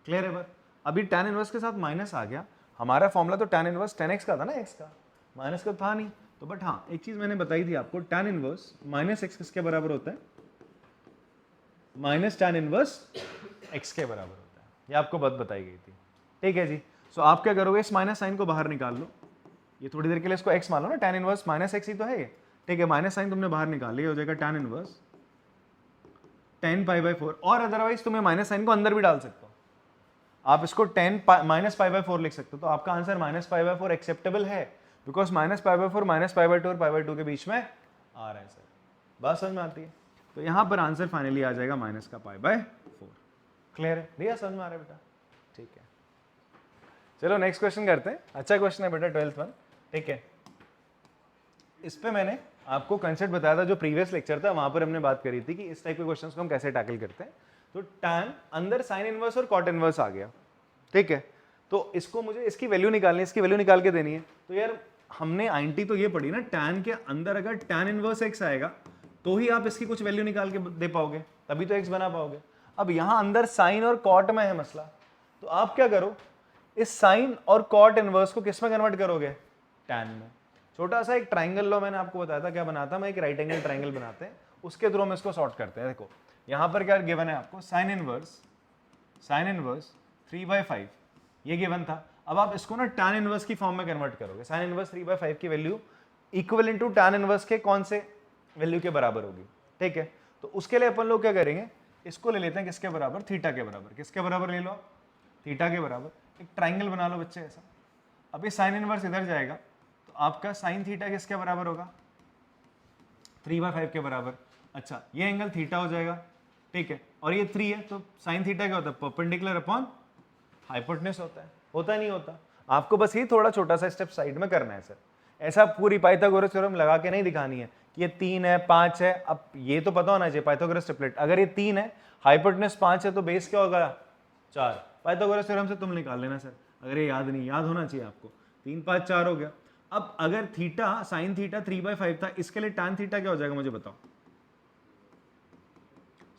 [SPEAKER 1] क्लियर है बात। अभी tan इनवर्स के साथ माइनस आ गया, हमारा फॉर्मूला तो tan इनवर्स tan x का था ना, x का, माइनस का था नहीं, तो बट हाँ एक चीज मैंने बताई थी आपको, tan इनवर्स माइनस x किसके बराबर होता है, माइनस tan इनवर्स x के बराबर होता है, ये आपको बात बताई गई थी, ठीक है जी। सो आप क्या करोगे, इस माइनस साइन को बाहर निकाल लो, ये थोड़ी देर के लिए इसको x मान लो ना, tan इनवर्स माइनस x ही तो है ये, ठीक है, माइनस साइन तुमने बाहर निकाल लिया, हो जाएगा tan इनवर्स tan π/4, और अदरवाइज तुम्हें माइनस साइन को अंदर भी डाल सकते हो, आप इसको tan माइनस π/4 लिख सकते हो, तो आपका आंसर -π/4 एक्सेप्टेबल है, बिकॉज -π/4 -π/2 और π/2 के बीच में आ रहा है सर, बात समझ में आती है। तो यहाँ पर आंसर फाइनली आ जाएगा माइनस का π/4। क्लियर है भैया, समझ में आ रहा है बेटा, ठीक है। चलो नेक्स्ट क्वेश्चन करते हैं, अच्छा क्वेश्चन है बेटा 12th वन, ठीक है। इस पे मैंने आपको कंसेप्ट बताया था, जो प्रीवियस लेक्चर था वहां पर हमने बात करी थी कि इस टाइप के क्वेश्चंस को हम कैसे टैकल करते हैं। तो tan अंदर साइन इनवर्स और कॉट इनवर्स आ गया, ठीक है, तो इसको मुझे इसकी वैल्यू निकालनी है, इसकी वैल्यू निकाल के देनी है। तो यार हमने आईएनटी तो ये पढ़ी ना, tan के अंदर अगर tan इनवर्स x आएगा तो ही आप इसकी कुछ वैल्यू निकाल के दे पाओगे, तभी तो x बना पाओगे। अब यहाँ अंदर साइन और कॉट में है मसला, तो आप क्या करो, इस साइन और कॉट इनवर्स को किस में कन्वर्ट करोगे, tan में। छोटा सा एक ट्राइंगल लो, मैंने आपको बताया था क्या बनाता, मैं एक राइट एंगल ट्राइंगल बनाते हैं, उसके थ्रू हम इसको सॉर्ट करते हैं। देखो यहाँ पर क्या गिवन है आपको, साइन इनवर्स 3/5 ये गिवन था। अब आप इसको ना tan इनवर्स की फॉर्म में कन्वर्ट करोगे, साइन इनवर्स 3/5 की value equal into tan inverse के कौन से वैल्यू के बराबर होगी, ठीक है। तो उसके लिए अपन लोग क्या करेंगे, इसको ले लेते हैं किसके बराबर, थीटा के बराबर। किसके बराबर ले लो, थीटा के बराबर। एक ट्राइंगल बना लो बच्चे ऐसा, अभी साइन इनवर्स इधर जाएगा तो आपका साइन थीटा किसके बराबर होगा, 3/5 के बराबर। अच्छा ये एंगल थीटा हो जाएगा, ठीक है, और ये 3 है, तो साइन थीटा क्या होता है, परपेंडिकुलर अपॉन हाइपोटेन्यूज होता है, होता नहीं होता। आपको बस ये थोड़ा छोटा सा स्टेप साइड में करना है सर, ऐसा पूरी पाइथागोरस थ्योरम लगा के नहीं दिखानी है कि ये 3 है 5 है। अब ये तो पता होना चाहिए पाइथागोरस ट्रिपलेट, अगर ये 3 है, हाइपोटेन्यूज 5 है, तो बेस क्या होगा 4। पाइथागोरस थ्योरम से तुम निकाल लेना सर, अगर ये याद नहीं, याद होना चाहिए आपको। 3 5 4 हो गया। अब अगर थीटा साइन थीटा 3/5 था, इसके लिए tan थीटा क्या हो जाएगा मुझे बताओ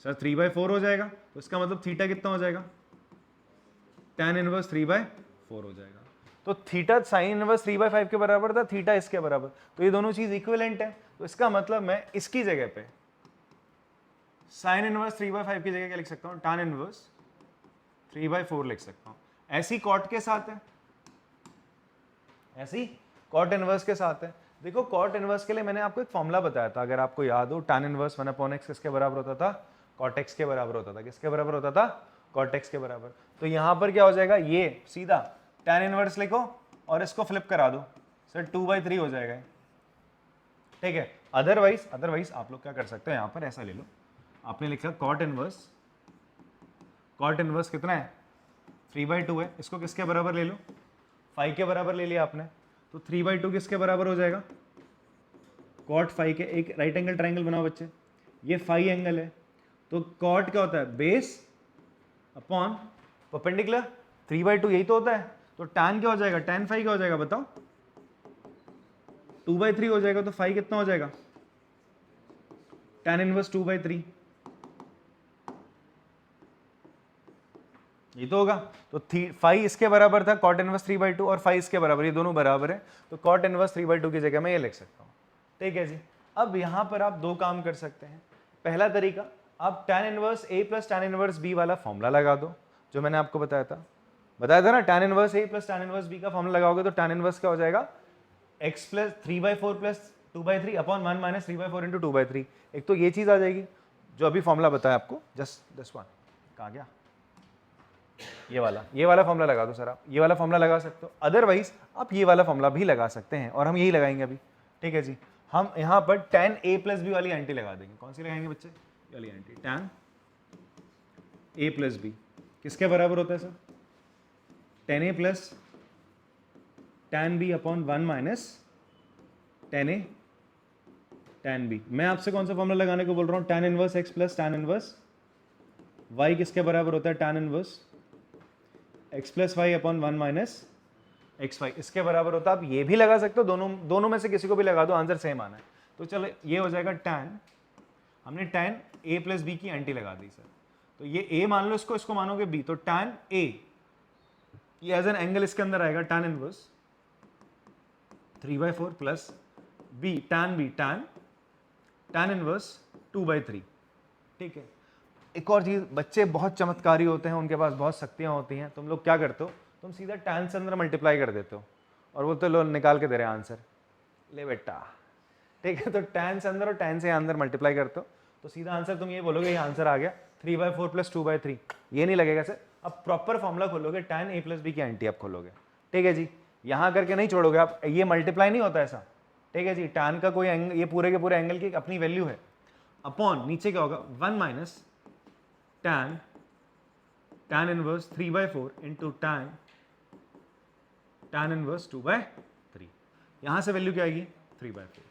[SPEAKER 1] सर, 3/4 हो जाएगा। तो इसका मतलब थीटा कितना हो जाएगा, tan इनवर्स 3/4 हो जाएगा। तो थीटा साइन इनवर्स 3/5 के बराबर था, थीटा इसके बराबर, तो ये दोनों चीज इक्विवेलेंट है। तो इसका मतलब मैं इसकी जगह पे साइन इनवर्स 3/5 की जगह क्या लिख सकता हूँ, tan इनवर्स 3/4 लिख सकता हूँ। ऐसी कॉट के साथ है, ऐसी कॉट इनवर्स के साथ है। देखो कॉट इनवर्स के लिए मैंने आपको एक फॉर्मूला बताया था, अगर आपको याद हो, tan इनवर्स 1/x किसके बराबर होता था, cot x के बराबर होता था। किसके बराबर होता था, cot x के बराबर। तो यहां पर क्या हो जाएगा, ये सीधा tan इनवर्स लिखो और इसको फ्लिप करा दो, सर 2/3 हो जाएगा, ठीक है। अदरवाइज आप लोग क्या कर सकते हो, यहां पर ऐसा ले लो, आपने लिखा cot इनवर्स कितना है, 3/2 है, इसको किसके बराबर ले लो, 5 के बराबर ले लिया आपने, तो 3/2 किसके बराबर हो जाएगा, cot 5 के। एक राइट एंगल ट्राइंगल बनाओ बच्चे, ये 5 एंगल है, तो cot क्या होता है, बेस अपॉन परपेंडिकुलर, 3/2 यही तो होता है। तो tan क्या हो जाएगा, tan 5 क्या हो जाएगा बताओ, 2/3 हो जाएगा, तो 5 कितना हो जाएगा, tan इनवर्स 2/3, ये तो होगा। तो 5 इसके बराबर था, cot इनवर्स 3/2, और 5 इसके बराबर, ये दोनों बराबर है, तो cot इनवर्स 3/2 की जगह मैं ये लिख सकता हूँ, ठीक है जी। अब यहां पर आप दो काम कर सकते हैं। पहला तरीका, आप tan inverse a plus tan inverse b वाला फॉर्मूला लगा दो, जो मैंने आपको बताया था ना, tan inverse a plus tan inverse b का फॉर्मूला लगाओगे तो tan इनवर्स क्या हो जाएगा, x plus 3/4 plus 2/3 upon 1 minus 3/4 into 2/3। एक तो ये चीज आ जाएगी जो अभी फॉर्मूला बताया आपको, जस्ट दिस वन, कहाँ गया, ये वाला फॉर्मूला लगा दो सर, आप ये वाला फॉर्मूला लगा सकते हो। अदरवाइज आप ये वाला फॉर्मूला भी लगा सकते हैं, और हम यही लगाएंगे अभी, ठीक है जी। हम यहाँ पर tan a प्लस बी वाली एंटी लगा देंगे। कौन सी लगाएंगे बच्चे, ये वाली एंटी, tan a प्लस बी किसके बराबर होता है sir, tan a plus tan b अपॉन 1 minus tan a tan b। मैं आपसे कौन सा फॉर्मूला लगाने को बोल रहा हूँ, tan inverse x plus tan inverse y किसके बराबर होता है, tan inverse x plus y upon 1 minus x y, इसके बराबर होता है। आप ये भी लगा सकते हो, दोनों में से किसी को भी लगा दो, आंसर सेम आना है। तो चलो ये हो जाएगा tan, हमने tan a प्लस बी की एंटी लगा दी सर, तो ये a मान लो, इसको मानोगे b, तो tan a ये एज एन एंगल इसके अंदर आएगा, tan inverse 3/4 plus b tan tan inverse 2/3, ठीक है। एक और चीज, बच्चे बहुत चमत्कारी होते हैं, उनके पास बहुत शक्तियां होती हैं। तुम लोग क्या करते हो, तुम सीधा tan से अंदर मल्टीप्लाई कर देते हो, और वो तो लोग निकाल के दे रहे हैं आंसर, ले बेटा, ठीक है। तो tan से अंदर और tan से अंदर मल्टीप्लाई करते हो, तो सीधा आंसर तुम ये बोलोगे, ये आंसर आ गया 3/4 प्लस 2/3। ये नहीं लगेगा सर, अब प्रॉपर फॉर्मूला खोलोगे, tan a प्लस बी की एंटी आप खोलोगे, ठीक है जी। यहाँ करके नहीं छोड़ोगे आप, ये मल्टीप्लाई नहीं होता ऐसा, ठीक है जी। tan का कोई एंगल, ये पूरे के पूरे एंगल की अपनी वैल्यू है, अपॉन नीचे क्या होगा, 1 minus tan inverse 3/4 into tan inverse 2/3। यहां से वैल्यू क्या आएगी, 3/4,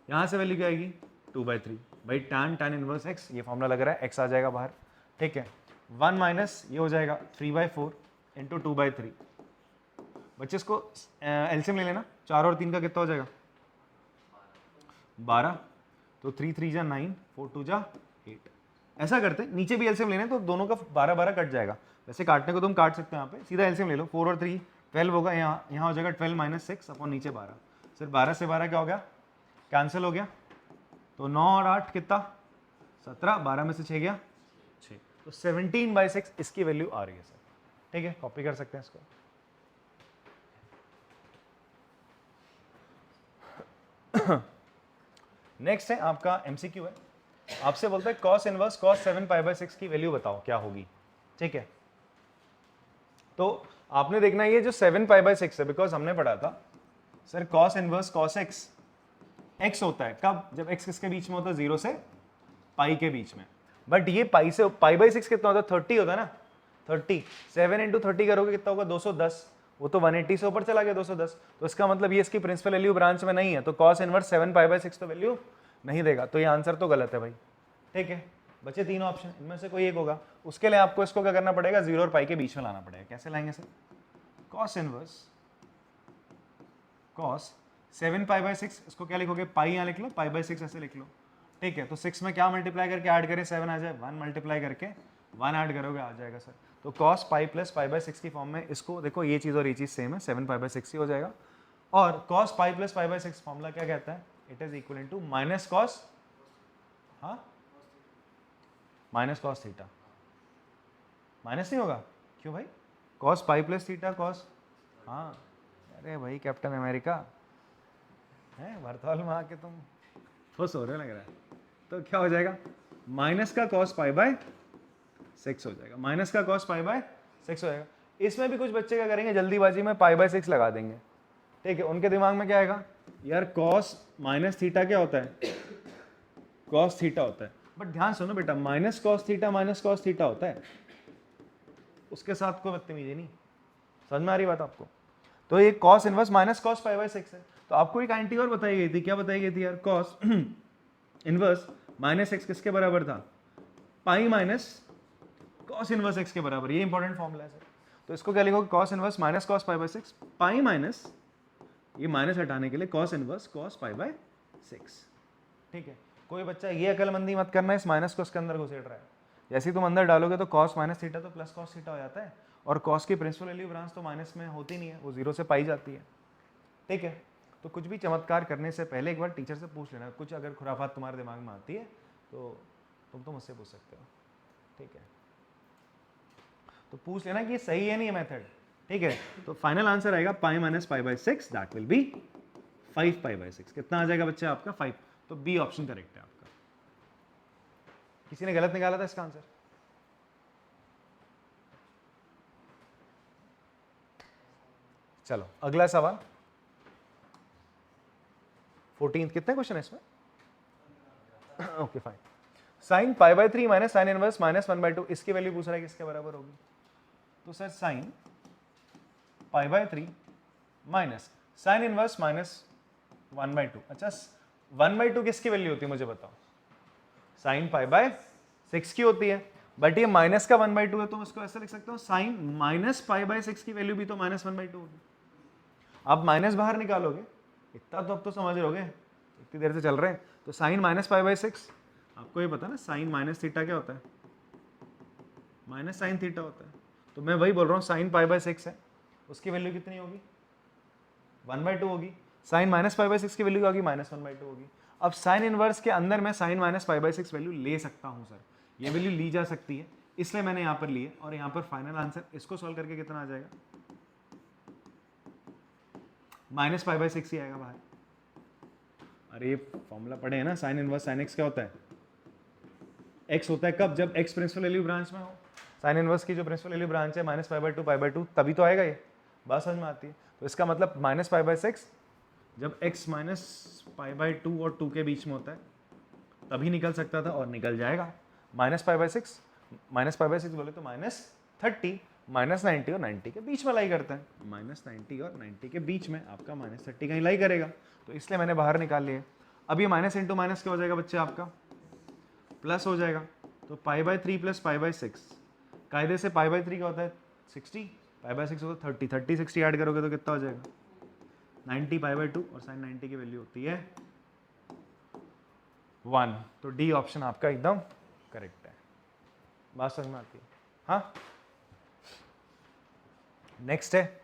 [SPEAKER 1] यहां से वैल्यू क्या आएगी, 2/3। भाई tan इनवर्स x, ये फॉर्मूला लग रहा है, x आ जाएगा बाहर, ठीक है। 1 माइनस ये हो जाएगा 3/4 इंटू 2/3। बच्चे इसको एलसीएम ले लेना, 4 और 3 का कितना हो जाएगा, 12, तो 3 3 जा 9, 4 2 जा 8। ऐसा करते हैं, नीचे भी एलसीएम लेना, तो दोनों का 12 कट जाएगा। वैसे काटने को तुम काट सकते हो, यहाँ पे सीधा एलसीएम ले लो, 4 और 3 12 होगा, यहाँ हो जाएगा 12 माइनस 6 अपॉन नीचे 12। सर 12 से 12 क्या हो गया, कैंसिल हो गया, तो 9 और 8 कितना, 17, 12 में से 6 गया 6, तो 17/6 इसकी वैल्यू आ रही है सर, ठीक है। कॉपी कर सकते हैं इसको। नेक्स्ट है आपका एमसीक्यू है, आपसे बोलता है cos इनवर्स cos 7π/6 की वैल्यू बताओ क्या होगी, ठीक है। तो आपने देखना ये जो 7π/6 है, बिकॉज हमने पढ़ा था sir cos inverse cos x होता है कब, जब x किसके बीच में होता है, 0 से पाई के बीच में। बट ये पाई से π/6 कितना होता है, 30 होता है ना, 30, 7 इंटू 30 करोगे कितना होगा, 210, वो तो 180 से ऊपर चला गया 210, तो इसका मतलब ये इसकी प्रिंसिपल वैल्यू ब्रांच में नहीं है, तो cos इनवर्स 7π/6 तो वैल्यू नहीं देगा, तो ये आंसर तो गलत है भाई, ठीक है। बचे 3 ऑप्शन, इनमें से कोई एक होगा। उसके लिए आपको इसको क्या करना पड़ेगा, 0 और पाई के बीच में लाना पड़ेगा। कैसे लाएंगे सर, cos इनवर्स cos 7π/6, इसको क्या लिखोगे, पाई यहाँ लिख लो, π/6 ऐसे लिख लो, ठीक है। तो 6 में क्या मल्टीप्लाई करके ऐड करें, 7 आ जाए, 1 मल्टीप्लाई करके 1 ऐड करोगे आ जाएगा सर। तो cos पाई प्लस π/6 की फॉर्म में इसको देखो, ये चीज़ और ये चीज़ सेम है, 7π/6 ही हो जाएगा। और cos पाई प्लस π/6 फॉर्मूला क्या कहता है, it is equal to minus cos, हाँ माइनस कॉस थीटा, माइनस नहीं होगा क्यों भाई, cos pi plus theta cos, हाँ अरे भाई कैप्टन अमेरिका है, भरतौल में आके तुम खुश हो रहे लग रहा है। तो क्या हो जाएगा, माइनस का कॉस पाई बाय 6 हो जाएगा, माइनस का कॉस पाई बाय 6 हो जाएगा। इसमें भी कुछ बच्चे क्या करेंगे, जल्दीबाजी में पाई बाय 6 लगा देंगे, ठीक है, उनके दिमाग में क्या आएगा, यार कॉस माइनस थीटा क्या होता है, कॉस थीटा होता है। बट ध्यान सुनो बेटा, माइनस कॉस थीटा होता है, उसके साथ कोई बदतमीजी नहीं, समझ में आ रही बात आपको। तो ये cos inverse minus cos pi by 6 है। तो आपको एक आंटी और बताई गई थी, क्या बताई गई थी यार, कॉस इनवर्स माइनस एक्स किसके बराबर था, pi minus cos inverse x के बराबर, ये इंपॉर्टेंट फॉर्मूला है सर। तो इसको क्या लिखोगे, cos inverse minus cos pi by 6 pi minus, ये माइनस हटाने के लिए cos inverse cos pi by 6, ठीक है। कोई बच्चा ये अकलमंदी मत करना इस माइनस को उसके अंदर घुसेड़ रहा है, जैसे ही तुम अंदर डालोगे तो कॉस माइनस थीटा तो प्लस कॉस थीटा हो जाता है, और कॉस की प्रिंसिपल वैल्यू ब्रांच तो माइनस में होती नहीं है, वो जीरो से पाई जाती है, ठीक है। तो कुछ भी चमत्कार करने से पहले एक बार टीचर से पूछ लेना, कुछ अगर खुराफात तुम्हारे दिमाग में आती है तो तुम तो मुझसे पूछ सकते हो, ठीक है। तो पूछ लेना कि ये सही है नहीं मेथड, ठीक है। तो फाइनल आंसर आएगा pi minus pi by 6, that will be 5 pi by 6। कितना आ जाएगा बच्चे आपका 5, तो बी ऑप्शन करेक्ट है आपका। किसी ने गलत निकाला था इसका आंसर, चलो अगला सवाल 14, कितने क्वेश्चन है इसमें, okay fine. Sine pi by 3 minus sine inverse minus 1/2, इसकी वैल्यू पूछ रहा है किसके बराबर होगी। तो sir sine pi by 3 minus sine inverse minus 1/2, अच्छा 1/2 किसकी वैल्यू होती है मुझे बताओ, साइन पाई बाय 6 की होती है, बट ये माइनस का 1/2 है, तो मैं इसको ऐसे लिख सकता हूँ साइन माइनस पाई बाय 6 की वैल्यू भी तो माइनस 1/2 होगी। आप माइनस बाहर निकालोगे, इतना तो अब तो समझ रहोगे, इतनी देर से चल रहे हैं। तो साइन माइनस पाई बाय 6, आपको ये पता ना साइन माइनस थीटा क्या होता है, माइनस साइन थीटा होता है। तो मैं वही बोल रहा हूँ, साइन पाई बाय 6 है, उसकी वैल्यू कितनी होगी 1/2 होगी, साइन माइनस पाई बाय 6 की वैल्यू क्या होगी माइनस 1/2 होगी। अब साइन इनवर्स के अंदर मैं sine minus pi by 6 value ले सकता हूँ सर, ये वैल्यू ली जा सकती है, इसलिए मैंने यहाँ पर लिए, और यहाँ पर फाइनल आंसर इसको सॉल्व करके कितना आ जाएगा, माइनस पाई बाय 6 ही आएगा बाहर। अरे ये फॉर्मूला पढ़े हैं ना, साइन इनवर्स साइन एक्स क्या होता है, एक्स होता है कब, जब एक्स प्रिंसिपल वैल्यू ब्रांच में हो। साइन इनवर्स की जो प्रिंसिपल वैल्यू ब्रांच है माइनस पाई बाय 2 तभी तो आएगा, ये बात समझ में आती है। तो इसका मतलब माइनस पाई बाय 6 जब x माइनस पाई बाय 2 और 2 के बीच में होता है तभी निकल सकता था, और निकल जाएगा। माइनस पाई बाय 6 बोले तो माइनस 30 माइनस 90 और 90 के बीच में लाई करता है, माइनस 90 और 90 के बीच में आपका माइनस 30 कहीं लाई करेगा, तो इसलिए मैंने बाहर निकाल लिया। अब ये माइनस इंटू माइनस क्या हो जाएगा बच्चे आपका, प्लस हो जाएगा। तो pi by 3 plus pi by 6, कायदे से पाई बाय 3 क्या होता है 60, पाई बाय 6 होता है 30, 30 60 ऐड करोगे तो कितना हो जाएगा 90 पाई बाय 2, और साइन 90 की वैल्यू होती है 1। तो डी ऑप्शन आपका एकदम करेक्ट है, बात समझ में आती है। हाँ नेक्स्ट है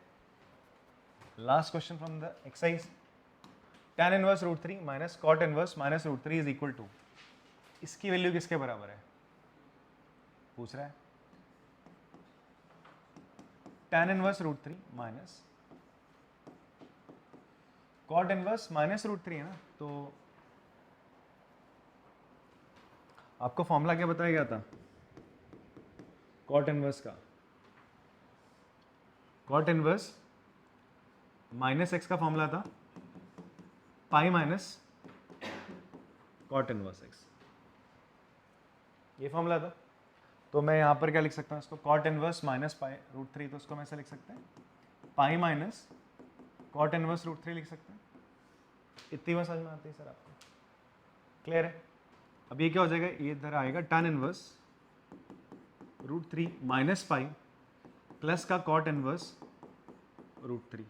[SPEAKER 1] last question from the exercise, tan inverse root 3 minus cot inverse minus root 3 is equal to, इसकी वैल्यू किसके बराबर है पूछ रहा है, tan inverse root 3 minus cot inverse minus root 3 है ना। तो आपको फॉर्मूला क्या बताया गया था कॉट इनवर्स का, कॉट इनवर्स माइनस एक्स का फॉर्मूला था pi minus cot inverse x, ये फॉर्मूला था। तो मैं यहां पर क्या लिख सकता हूं इसको, cot inverse minus pi root 3, तो इसको मैं ऐसे लिख सकते हैं pi minus cot inverse root 3 लिख सकते हैं। इतनी बात समझ में आती है सर आपको, क्लियर है। अब ये क्या हो जाएगा, ये इधर आएगा tan inverse root 3 minus pi plus का कॉट इनवर्स रूट 3।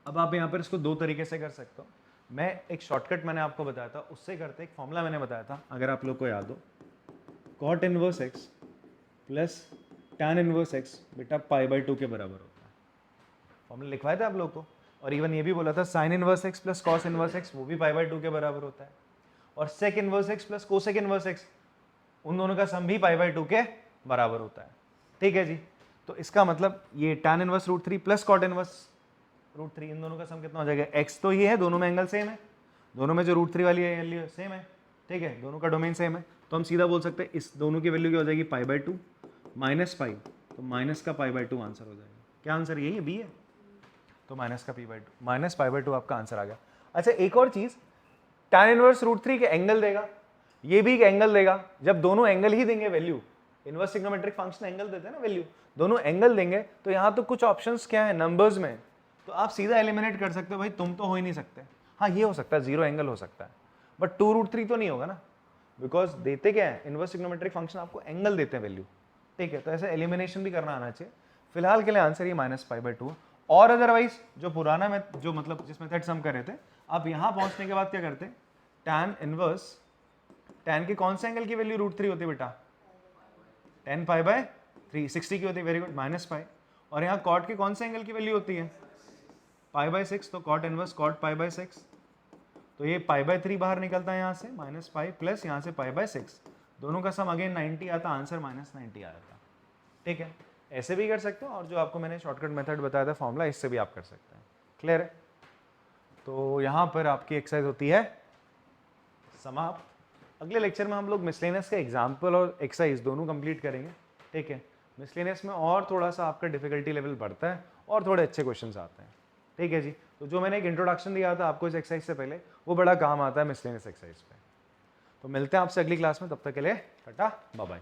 [SPEAKER 1] अब आप यहाँ पर इसको दो तरीके से कर सकते हो, मैं एक शॉर्टकट मैंने आपको बताया था उससे करते, एक फॉर्मूला मैंने बताया था अगर आप लोग को याद हो, cot inverse x plus tan inverse x बेटा पाई बाय 2 के बराबर होता है, फॉर्मूला लिखवाया था आप लोग को। और इवन ये भी बोला था sine inverse x plus cos inverse x वो भी पाई बाय 2 के बराबर होता है, और sec inverse x plus cosec inverse x उन दोनों का सम भी π/2 के बराबर होता है। ठीक है जी, तो इसका मतलब ये tan inverse √3 plus cot inverse √3, इन दोनों का सम कितना हो जाएगा, x तो ये है, दोनों में एंगल सेम है, दोनों में जो √3 वाली वैल्यू सेम है, ठीक है, दोनों का डोमेन सेम है, तो हम सीधा बोल सकते हैं इस दोनों की वैल्यू क्या हो जाएगी π/2 माइनस पाई, तो माइनस का π/2 आंसर हो जाएगा। क्या आंसर यही है, बी है, तो माइनस का p/2 माइनस π/2 आपका आंसर आ गया। अच्छा एक और चीज, tan इनवर्स √3 के एंगल देगा, ये भी एक एंगल देगा, जब दोनों एंगल ही देंगे value, inverse trigonometric function angle देते हैं ना वैल्यू, दोनों एंगल देंगे, तो यहाँ तो कुछ ऑप्शंस क्या है नंबर्स में, तो आप सीधा एलिमिनेट कर सकते हो, भाई तुम तो हो ही नहीं सकते, हाँ ये हो सकता है, 0 एंगल हो सकता है, बट 2√3 तो नहीं होगा ना, बिकॉज देते क्या है, इनवर्स ट्रिग्नोमेट्रिक फंक्शन आपको एंगल देते हैं वैल्यू, ठीक है, तो ऐसे एलिमिनेशन भी करना आना चाहिए। फिलहाल के लिए आंसर ये माइनस π/2, और अदरवाइज जो पुराना में जो मतलब जिस मेथड से हम कर रहे थे, आप यहाँ पहुँचने के बाद क्या करते, tan इनवर्स, tan के कौन से एंगल की वैल्यू √3 होती है बेटा, tan π/3, 60 की होती है, वेरी गुड, माइनस पाई, और यहाँ cot के कौन से एंगल की वैल्यू होती है π/6, तो cot इनवर्स cot π/6, तो ये π/3 बाहर निकलता है यहाँ से, माइनस पाई प्लस यहाँ से π/6, दोनों का सम अगेन 90 आता, आंसर -90 आया था। ठीक है, ऐसे भी कर सकते हो, और जो आपको मैंने शॉर्टकट मेथड बताया था फॉर्मूला, इससे भी आप कर सकते हैं। क्लियर है, तो यहाँ पर आपकी एक्सरसाइज होती है समाप्त। अगले लेक्चर में हम लोग मिसलेनियस का एग्जाम्पल और एक्सरसाइज दोनों कंप्लीट करेंगे। ठीक है, मिसलेनियस में और थोड़ा सा आपका डिफिकल्टी लेवल बढ़ता है और थोड़े अच्छे क्वेश्चंस आते हैं। ठीक है जी, तो जो मैंने एक इंट्रोडक्शन दिया था आपको इस एक्सरसाइज से पहले, वो बड़ा काम आता है मिसलेनियस एक्सरसाइज पे। तो मिलते हैं आपसे अगली क्लास में, तब तक के लिए टाटा बाय बाय।